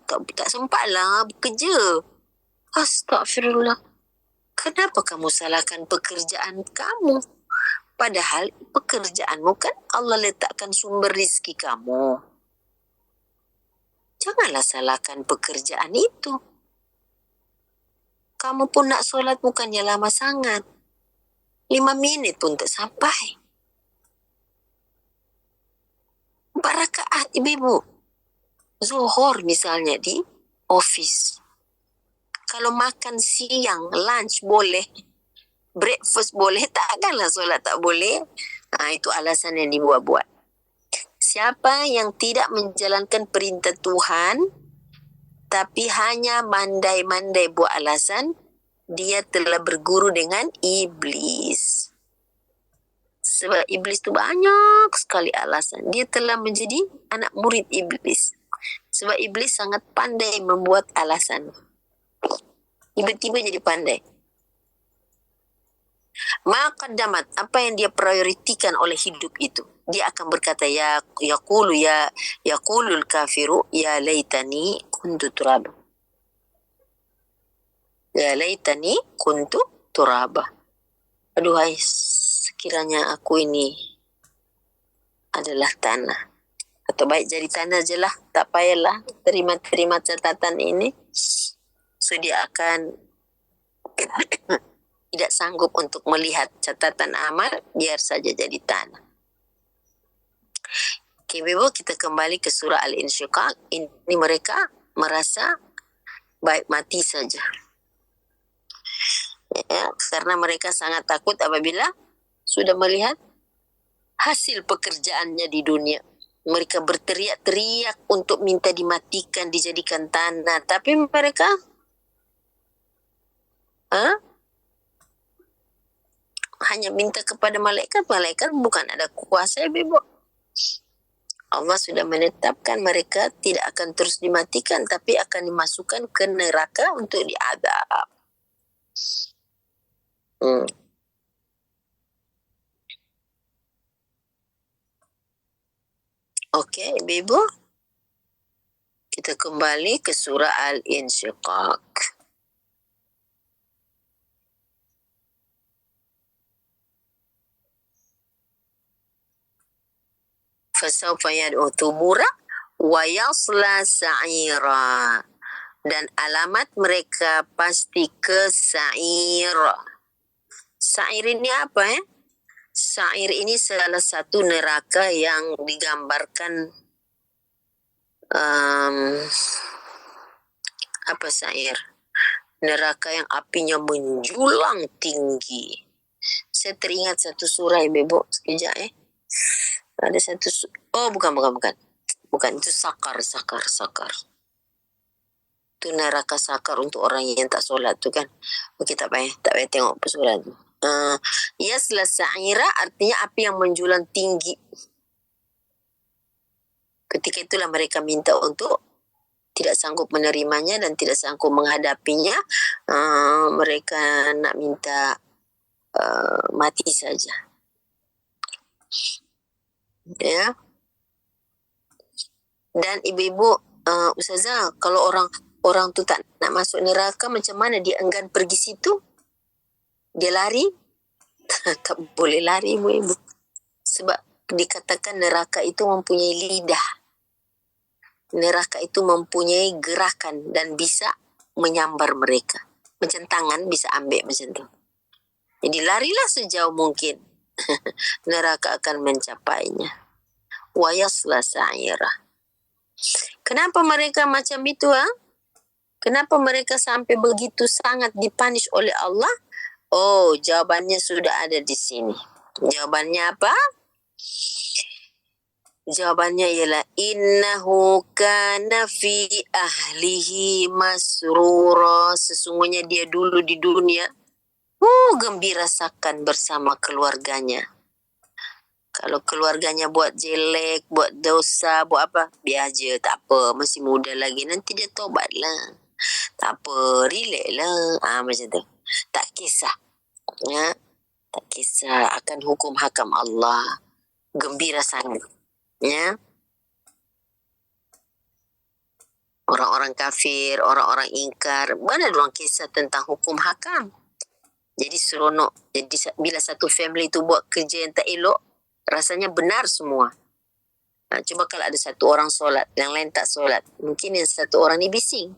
Tak sempatlah bekerja. Astagfirullah. Kenapa kamu salahkan pekerjaan kamu? Padahal pekerjaanmu kan Allah letakkan sumber rizki kamu. Janganlah salahkan pekerjaan itu. Kamu pun nak solat bukannya lama sangat. 5 minit pun tak sampai. 4 rakaat ibu-ibu. Zuhur misalnya di office. Kalau makan siang, lunch boleh. Breakfast boleh, takkanlah solat tak boleh. Itu alasan yang dibuat-buat. Siapa yang tidak menjalankan perintah Tuhan, tapi hanya mandai-mandai buat alasan, dia telah berguru dengan iblis. Sebab iblis tu banyak sekali alasan. Dia telah menjadi anak murid iblis. Sebab iblis sangat pandai membuat alasan. Tiba-tiba jadi pandai. Maqaddamat, apa yang dia prioritikan oleh hidup itu. Dia akan berkata, yaqulul kafiru, ya laitani kuntu turaba. Ya laitani kuntu turaba. Aduhai, sekiranya aku ini adalah tanah. Atau baik jadi tanah je lah. Tak payahlah terima catatan ini. So dia akan tidak sanggup untuk melihat catatan amal. Biar saja jadi tanah. Okay, Ibu, kita kembali ke surah Al-Insyiqaq. Ini mereka merasa baik mati saja. Ya, karena mereka sangat takut apabila sudah melihat hasil pekerjaannya di dunia. Mereka berteriak-teriak untuk minta dimatikan, dijadikan tanah. Tapi mereka hanya minta kepada malaikat. Malaikat bukan ada kuasa, Ibu. Allah sudah menetapkan mereka tidak akan terus dimatikan, tapi akan dimasukkan ke neraka untuk diadab. Okey, Ibu. Kita kembali ke surah Al-Insyiqaq. Fasawfa yad'u thubura wa yasla sa'ira. Dan alamat mereka pasti ke sa'ir. Sa'ir ini apa ya? Sa'ir ini salah satu neraka yang digambarkan apa sa'ir? Neraka yang apinya menjulang tinggi. Saya teringat satu surah, Ibu. Sekejap ada satu bukan. Bukan, itu sakar. Itu neraka sakar untuk orang yang tak solat tu kan. Okey, tak payah tengok surah tu. Yasla sa'ira artinya api yang menjulang tinggi. Ketika itulah mereka minta untuk tidak sanggup menerimanya dan tidak sanggup menghadapinya. Mereka nak minta mati saja. Ya. Dan ibu-ibu, Ustazah, kalau orang tu tak nak masuk neraka, macam mana dia enggan pergi situ? Dia lari? Tak boleh lari, ibu-ibu. Sebab dikatakan neraka itu mempunyai lidah. Neraka itu mempunyai gerakan dan bisa menyambar mereka. Macam tangan bisa ambil macam tu. Jadi larilah sejauh mungkin. Neraka akan mencapainya. Wa yasla sa'ira. Kenapa mereka macam itu? Kenapa mereka sampai begitu sangat dipunish oleh Allah? Jawabannya sudah ada di sini. Jawabannya apa? Jawabannya ialah innahu kana fi ahlihi masrura. Sesungguhnya dia dulu di dunia gembira sakan bersama keluarganya. Kalau keluarganya buat jelek, buat dosa, buat apa, biar je, tak apa, masih muda lagi, nanti dia tobatlah. Tak apa, relax lah. Macam tu. Tak kisah. Ya? Tak kisah akan hukum hakam Allah. Gembira sangat. Ya? Orang-orang kafir, orang-orang ingkar, mana diorang kisah tentang hukum hakam? Jadi seronok. Jadi bila satu family tu buat kerja yang tak elok, rasanya benar semua. Cuba kalau ada satu orang solat, yang lain tak solat, mungkin yang satu orang ni bising,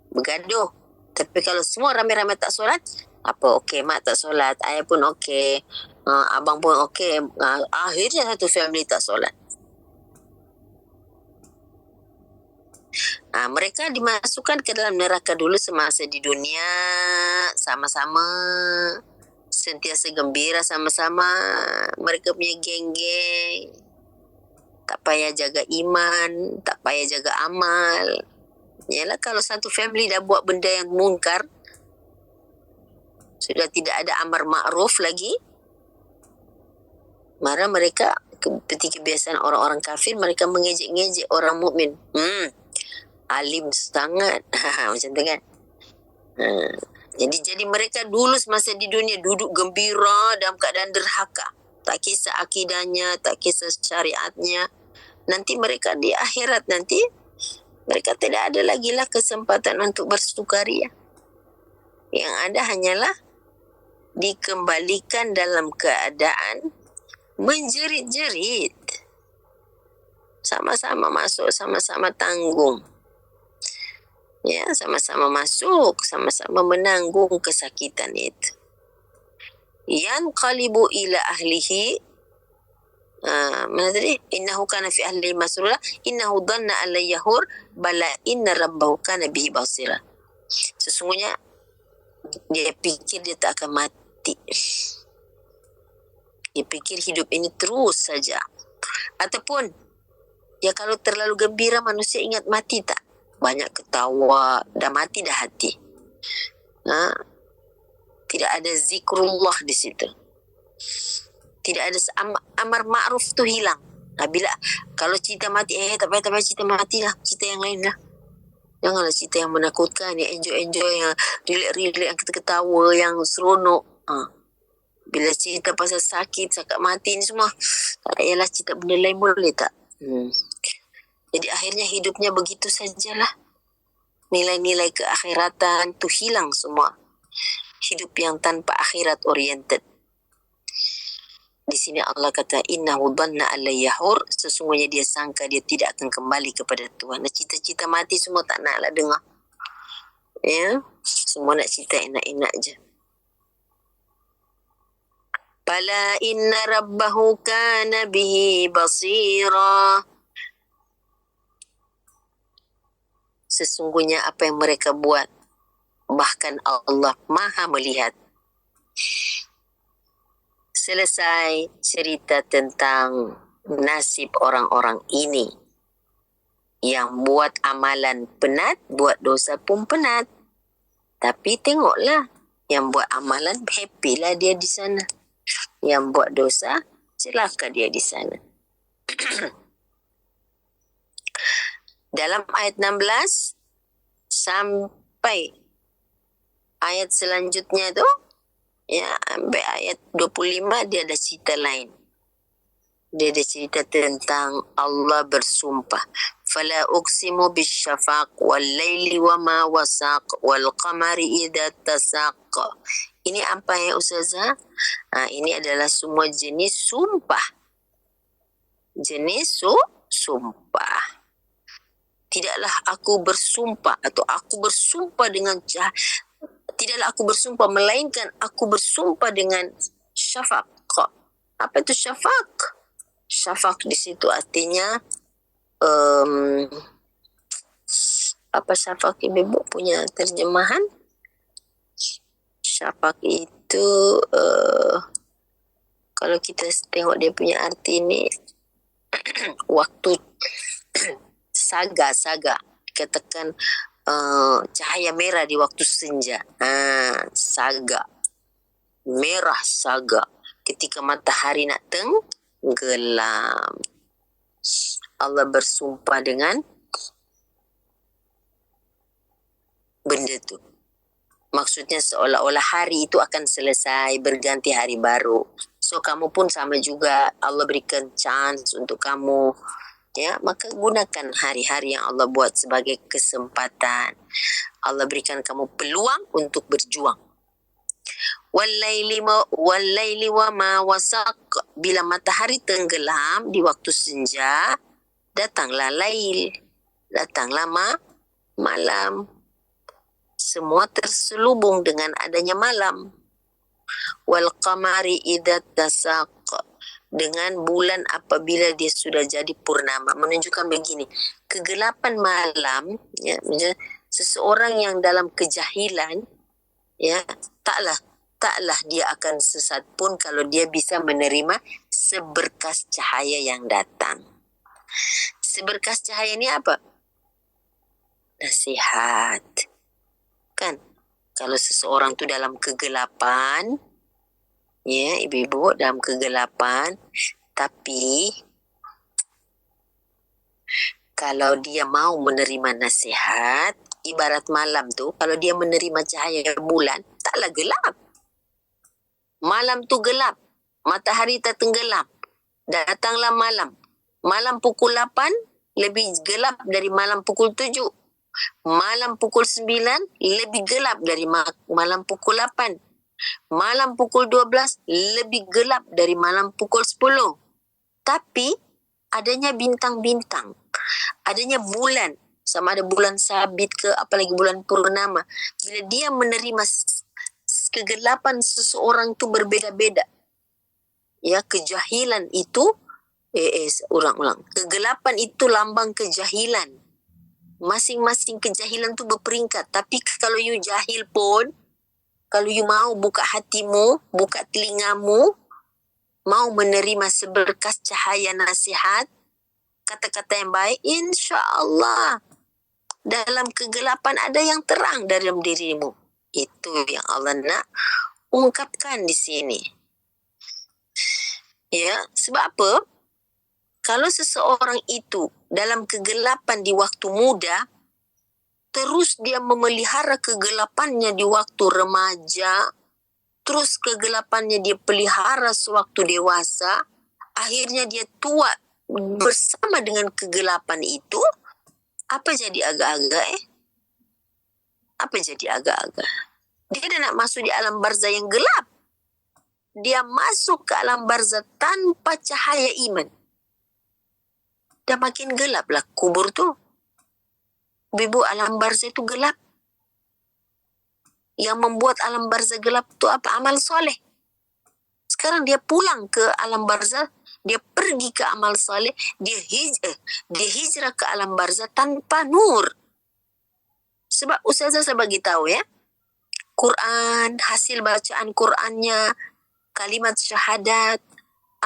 bergaduh. Tapi kalau semua ramai-ramai tak solat, apa okey, mak tak solat, ayah pun okey, abang pun okey, akhirnya satu family tak solat. Mereka dimasukkan ke dalam neraka dulu semasa di dunia, sama-sama sentiasa gembira sama-sama. Mereka punya geng-geng, tak payah jaga iman, tak payah jaga amal. Yalah, kalau satu family dah buat benda yang mungkar, sudah tidak ada amar ma'ruf lagi, mara mereka, seperti kebiasaan orang-orang kafir, mereka mengejek-ngejek orang mukmin. Alim sangat. Macam tu kan. Jadi mereka dulu semasa di dunia duduk gembira dalam keadaan derhaka. Tak kisah akidahnya, tak kisah syariatnya. Nanti mereka di akhirat nanti, mereka tidak ada lagi lah kesempatan untuk bersukaria. Yang ada hanyalah dikembalikan dalam keadaan menjerit-jerit. Sama-sama masuk, sama-sama tanggung. Ya, sama-sama masuk, sama-sama menanggung kesakitan itu. Yanqalibu ila ahlihi Mana tadi? Innahu kana fi ahli masrura, innahu dhanna an la yahur, bala inna rabbahu kana bihi basira. Sesungguhnya dia pikir dia tak akan mati. Dia pikir hidup ini terus saja. Ataupun, ya kalau terlalu gembira manusia ingat mati tak? Banyak ketawa, dah mati dah hati. Tidak ada zikrullah di situ. Tidak ada amar ma'ruf tu hilang. Bila kalau cerita mati, tak payah cerita mati lah, cerita yang lain lah. Janganlah cerita yang menakutkan, yang enjoy, yang relax, yang ketawa, yang seronok. Bila cerita pasal sakit mati ni semua, tak payahlah cerita benda lain, boleh tak? Jadi akhirnya hidupnya begitu sajalah. Nilai-nilai keakhiratan tu hilang semua. Hidup yang tanpa akhirat oriented. Di sini Allah kata innahu dhanna an la yahur, sesungguhnya dia sangka dia tidak akan kembali kepada Tuhan. Cita-cita mati semua tak naklah dengar. Ya, semua nak cerita enak-enak je. Bala inna rabbahu kana bihi basira. Sesungguhnya apa yang mereka buat, bahkan Allah Maha melihat. Selesai cerita tentang nasib orang-orang ini. Yang buat amalan penat, buat dosa pun penat. Tapi tengoklah, yang buat amalan happy lah dia di sana. Yang buat dosa, celaka dia di sana. Dalam ayat 16 sampai ayat selanjutnya tu, ya, sampai ayat 25 dia ada cerita lain. Dia ada cerita tentang Allah bersumpah. Fala uqsimu bisyafaq wal laili wa ma wasaq wal qamari idza tasaq. Ini apa ya Ustazah? Ini adalah semua jenis sumpah. Jenis sumpah. Tidaklah aku bersumpah atau aku bersumpah dengan tidaklah aku bersumpah melainkan aku bersumpah dengan syafaq. Apa itu syafaq? Syafaq di situ artinya apa syafaq ibu punya terjemahan? Syafaq itu kalau kita tengok dia punya arti ni waktu saga katakan cahaya merah di waktu senja. Saga merah, saga ketika matahari nak tenggelam. Allah bersumpah dengan benda tu. Maksudnya seolah-olah hari itu akan selesai, berganti hari baru. So kamu pun sama juga, Allah berikan chance untuk kamu. Ya, maka gunakan hari-hari yang Allah buat sebagai kesempatan. Allah berikan kamu peluang untuk berjuang. Wal-laili wa ma wasaq. Bila matahari tenggelam di waktu senja, datanglah lail, datanglah malam. Semua terselubung dengan adanya malam. Wal qamari idza tasaq. Dengan bulan apabila dia sudah jadi purnama, menunjukkan begini, kegelapan malam, ya, seseorang yang dalam kejahilan, ya, taklah dia akan sesat pun kalau dia bisa menerima seberkas cahaya yang datang. Seberkas cahaya ini apa? Nasihat. Kan? Kalau seseorang tu dalam kegelapan, ya, ibu-ibu dalam kegelapan, tapi kalau dia mau menerima nasihat, ibarat malam tu, kalau dia menerima cahaya bulan, taklah gelap. Malam tu gelap, matahari tak tenggelam, datanglah malam. Malam pukul 8 lebih gelap dari malam pukul 7. Malam pukul 9 lebih gelap dari malam pukul 8. Malam pukul 12 lebih gelap dari malam pukul 10. Tapi adanya bintang-bintang, adanya bulan, sama ada bulan sabit ke apalagi bulan purnama. Bila dia menerima kegelapan seseorang tu berbeza-beza. Ya, kejahilan itu Ulang-ulang. Kegelapan itu lambang kejahilan. Masing-masing kejahilan tu berperingkat. Tapi kalau you jahil pun, kalau you mau buka hatimu, buka telingamu, mau menerima seberkas cahaya nasihat, kata-kata yang baik, insya-Allah dalam kegelapan ada yang terang dalam dirimu. Itu yang Allah nak ungkapkan di sini. Ya, sebab apa? Kalau seseorang itu dalam kegelapan di waktu muda, terus dia memelihara kegelapannya di waktu remaja, terus kegelapannya dia pelihara sewaktu dewasa, akhirnya dia tua bersama dengan kegelapan itu, apa jadi agak-agak Apa jadi agak-agak? Dia dah nak masuk di alam barzah yang gelap. Dia masuk ke alam barzah tanpa cahaya iman. Dah makin gelap lah kubur tu. Ibu, alam barzah itu gelap. Yang membuat alam barzah gelap tu apa? Amal soleh. Sekarang dia pulang ke alam barzah, dia pergi ke amal soleh, dia hijrah ke alam barzah tanpa nur. Sebab ustazah saya bagi tahu ya, Quran, hasil bacaan Qurannya, kalimat syahadat,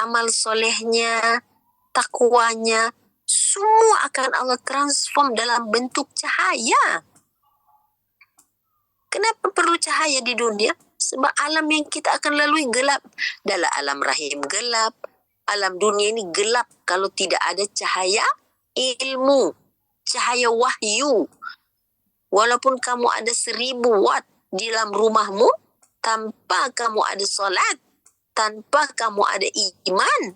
amal solehnya, takwanya, semua akan Allah transform dalam bentuk cahaya. Kenapa perlu cahaya di dunia? Sebab alam yang kita akan lalui gelap. Dalam alam rahim gelap, alam dunia ini gelap kalau tidak ada cahaya ilmu, cahaya wahyu. Walaupun kamu ada 1000 watt di dalam rumahmu, tanpa kamu ada solat, tanpa kamu ada iman,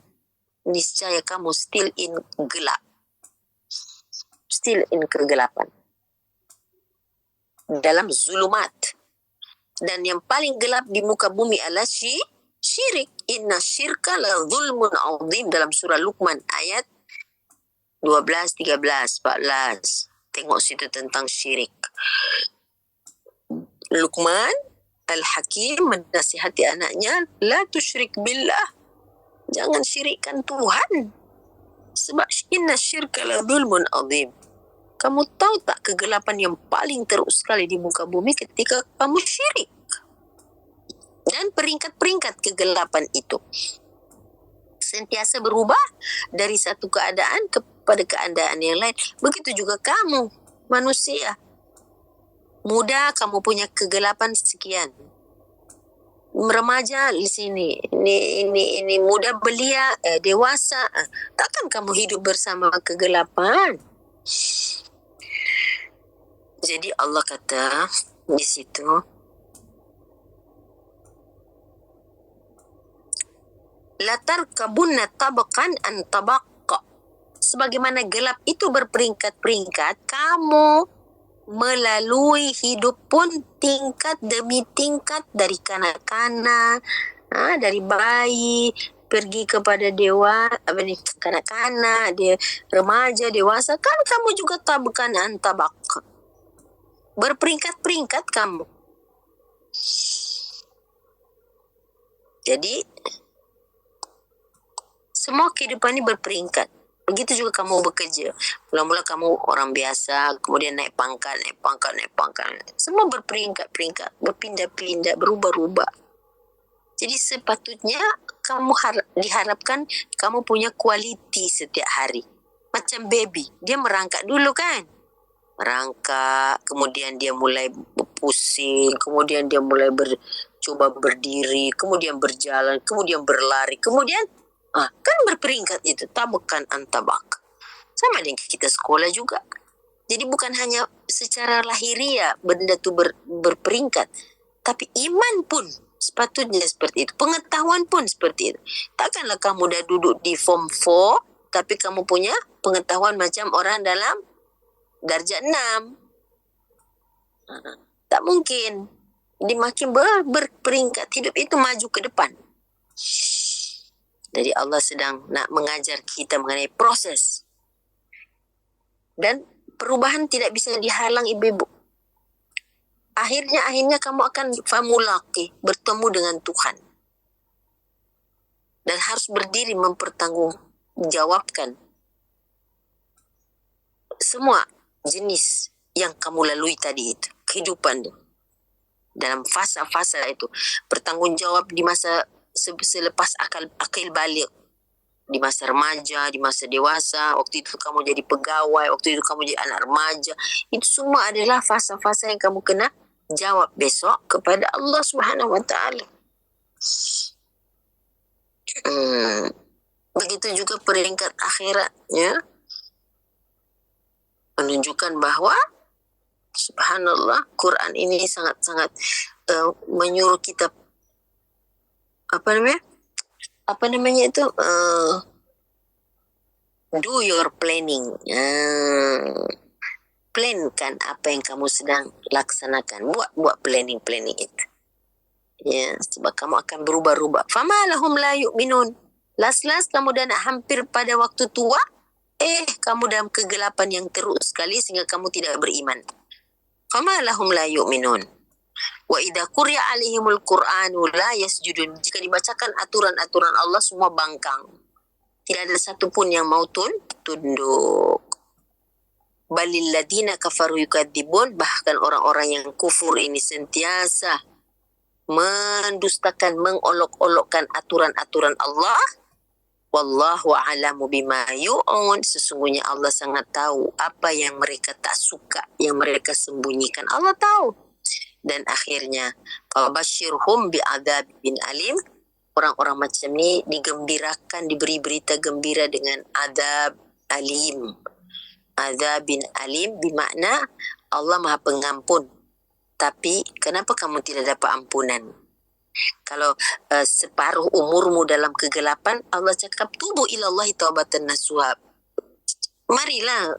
niscaya kamu still in gelap. Still in kegelapan. Dalam zulumat. Dan yang paling gelap di muka bumi adalah syirik. Inna syirka la zulmun azim, dalam surah Luqman ayat 12, 13, 14. Tengok situ tentang syirik. Luqman Al-Hakim menasihati anaknya, la tusyrik billah. Jangan syirikkan Tuhan. Sebab inna syirka la zulmun azim. Kamu tahu tak kegelapan yang paling teruk sekali di muka bumi ketika kamu syirik? Dan peringkat-peringkat kegelapan itu sentiasa berubah dari satu keadaan kepada keadaan yang lain. Begitu juga kamu, manusia. Muda kamu punya kegelapan sekian. Remaja di sini, ini muda belia, dewasa. Takkan kamu hidup bersama kegelapan? Jadi Allah kata di situ, latar kabunna tabaqan an tabaqqa. Sebagaimana gelap itu berperingkat-peringkat, kamu melalui hidup pun tingkat demi tingkat, dari kanak-kanak, dari bayi pergi kepada kanak-kanak, dia remaja, dewasa, kan kamu juga tabaqan an tabaqqa. Berperingkat-peringkat kamu. Jadi semua kehidupan ini berperingkat. Begitu juga kamu bekerja. Mula-mula kamu orang biasa, kemudian naik pangkat. Semua berperingkat-peringkat, berpindah-pindah, berubah-ubah. Jadi sepatutnya kamu diharapkan kamu punya kualiti setiap hari. Macam baby, dia merangkak dulu kan? Merangkak, kemudian dia mulai pusing, kemudian dia mulai coba berdiri, kemudian berjalan, kemudian berlari, kemudian kan berperingkat itu, tabakan antabak. Sama dengan kita sekolah juga. Jadi bukan hanya secara lahiriah benda itu berperingkat, tapi iman pun sepatutnya seperti itu, pengetahuan pun seperti itu. Takkanlah kamu dah duduk di form 4, tapi kamu punya pengetahuan macam orang dalam darjah 6. Tak mungkin. Dia makin berperingkat, hidup itu maju ke depan. Jadi Allah sedang nak mengajar kita mengenai proses. Dan perubahan tidak bisa dihalang ibu-ibu. Akhirnya kamu akan famulaki, bertemu dengan Tuhan. Dan harus berdiri jawabkan semua jenis yang kamu lalui tadi itu, kehidupan itu. Dalam fasa-fasa itu, bertanggungjawab di masa selepas akil balik, di masa remaja, di masa dewasa, waktu itu kamu jadi pegawai, waktu itu kamu jadi anak remaja. Itu semua adalah fasa-fasa yang kamu kena jawab besok kepada Allah Subhanahu wa taala. Begitu juga peringkat akhiratnya, menunjukkan bahwa subhanallah, Quran ini sangat-sangat menyuruh kita apa namanya itu do your planning. Plankan apa yang kamu sedang laksanakan. Buat planning itu. Ya, sebab kamu akan berubah-ubah. Fama lahum la yu'minun. Las kamu dah nak hampir pada waktu tua, kamu dalam kegelapan yang teruk sekali sehingga kamu tidak beriman. Fama lahum la yu'minun. Wa idza quri'a 'alaihimul Qur'anu la yasjudun. Jika dibacakan aturan-aturan Allah, semua bangkang. Tidak ada satu pun yang mau tunduk. Balil ladina kafaru yukadzibun. Bahkan orang-orang yang kufur ini sentiasa mendustakan, mengolok-olokkan aturan-aturan Allah. Wallahu a'lamu bima yu'un. Sesungguhnya Allah sangat tahu apa yang mereka tak suka, yang mereka sembunyikan. Allah tahu. Dan akhirnya, fabashshirhum bi'adzabin alim. Orang-orang macam ni digembirakan, diberi berita gembira dengan azab alim. Azabin alim bermakna Allah Maha Pengampun. Tapi kenapa kamu tidak dapat ampunan? Kalau separuh umurmu dalam kegelapan, Allah cakap tubu ilallahi taubatan nasuha. Marilah,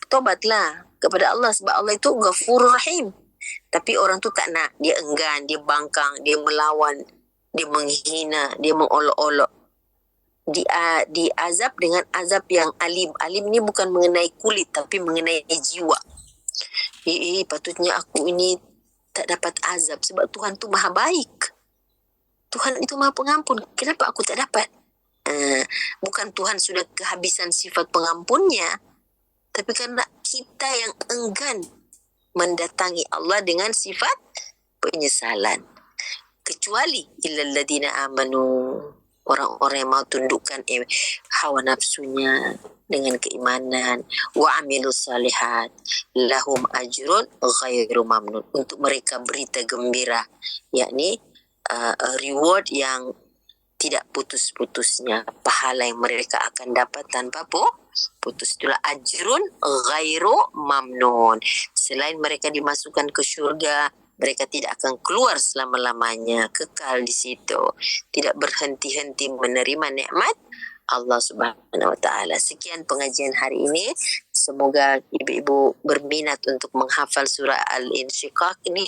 tobatlah kepada Allah sebab Allah itu Ghafurur Rahim. Tapi orang tu tak nak, dia enggan, dia bangkang, dia melawan, dia menghina, dia mengolok-olok. Diazab dengan azab yang alim. Alim ni bukan mengenai kulit tapi mengenai jiwa. Patutnya aku ini tak dapat azab sebab Tuhan tu maha baik. Tuhan itu maha pengampun. Kenapa aku tak dapat? Bukan Tuhan sudah kehabisan sifat pengampunnya, tapi kerana kita yang enggan mendatangi Allah dengan sifat penyesalan. Kecuali illal ladina amanu, orang-orang yang mau tundukkan hawa nafsunya dengan keimanan, wa amilus salihat lahum ajrun ghairu mamnun. Untuk mereka berita gembira, yakni reward yang tidak putus-putusnya, pahala yang mereka akan dapat tanpa putus. Itulah ajrun ghairu mamnun. Selain mereka dimasukkan ke syurga, mereka tidak akan keluar selama-lamanya, kekal di situ, tidak berhenti-henti menerima nikmat Allah Subhanahu wa taala. Sekian pengajian hari ini. Semoga ibu-ibu berminat untuk menghafal surah Al-Insyiqaq ini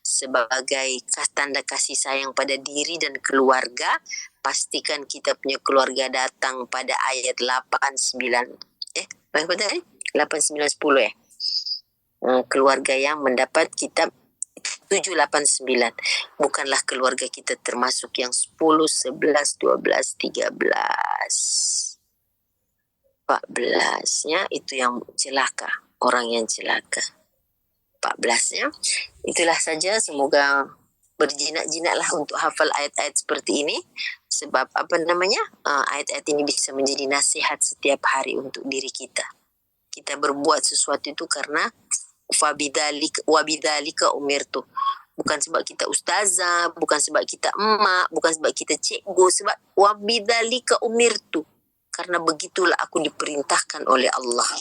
sebagai tanda kasih sayang pada diri dan keluarga. Pastikan kita punya keluarga datang pada ayat 8, 9. Berapa tadi? 8, 9, 10 keluarga yang mendapat kitab 7, 8, 9. Bukanlah keluarga kita termasuk yang 10, 11, 12, 13, 14-nya itu yang celaka, orang yang celaka. 14-nya. Itulah saja, semoga berjinak-jinaklah untuk hafal ayat-ayat seperti ini sebab ayat-ayat ini bisa menjadi nasihat setiap hari untuk diri kita. Kita berbuat sesuatu itu karena wabidzalika umirtu. Bukan sebab kita ustazah, bukan sebab kita emak, bukan sebab kita cikgu, sebab wabidzalika umirtu. Karena begitulah aku diperintahkan oleh Allah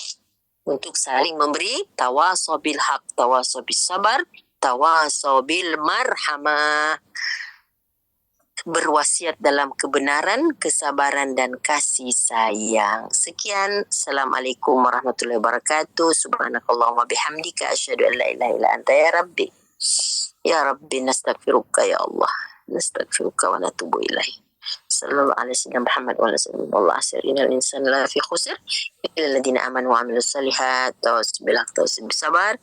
untuk saling memberi tawasaw bil haq, tawasaw bis sabar, tawasaw bil marhamah. Berwasiat dalam kebenaran, kesabaran dan kasih sayang. Sekian. Assalamualaikum warahmatullahi wabarakatuh. Subhanakallahumma bihamdika asyhadu an la ilaha illa anta ya rabbi. Ya rabbi nastaghfiruka ya Allah. Nastaghfiruka wa natubu ilaih. Sallallahu alaihi wasallam Muhammad wa sallallahu alaihi wasallam. Innal insana lafi khusr illa alladziina aamanu wa 'amilus shalihaati tawassaw bil haqqi tawassaw bis sabr.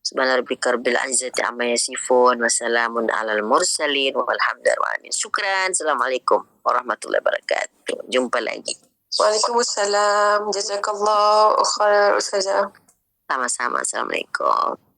Subhana rabbika rabbil izzati amma yasifun wa salamun alal mursalin walhamdulillahi. Syukran. Assalamualaikum warahmatullahi wabarakatuh. Jumpa lagi. Waalaikumsalam. Jazakallah khair Ustazah. Sama-sama. Assalamualaikum.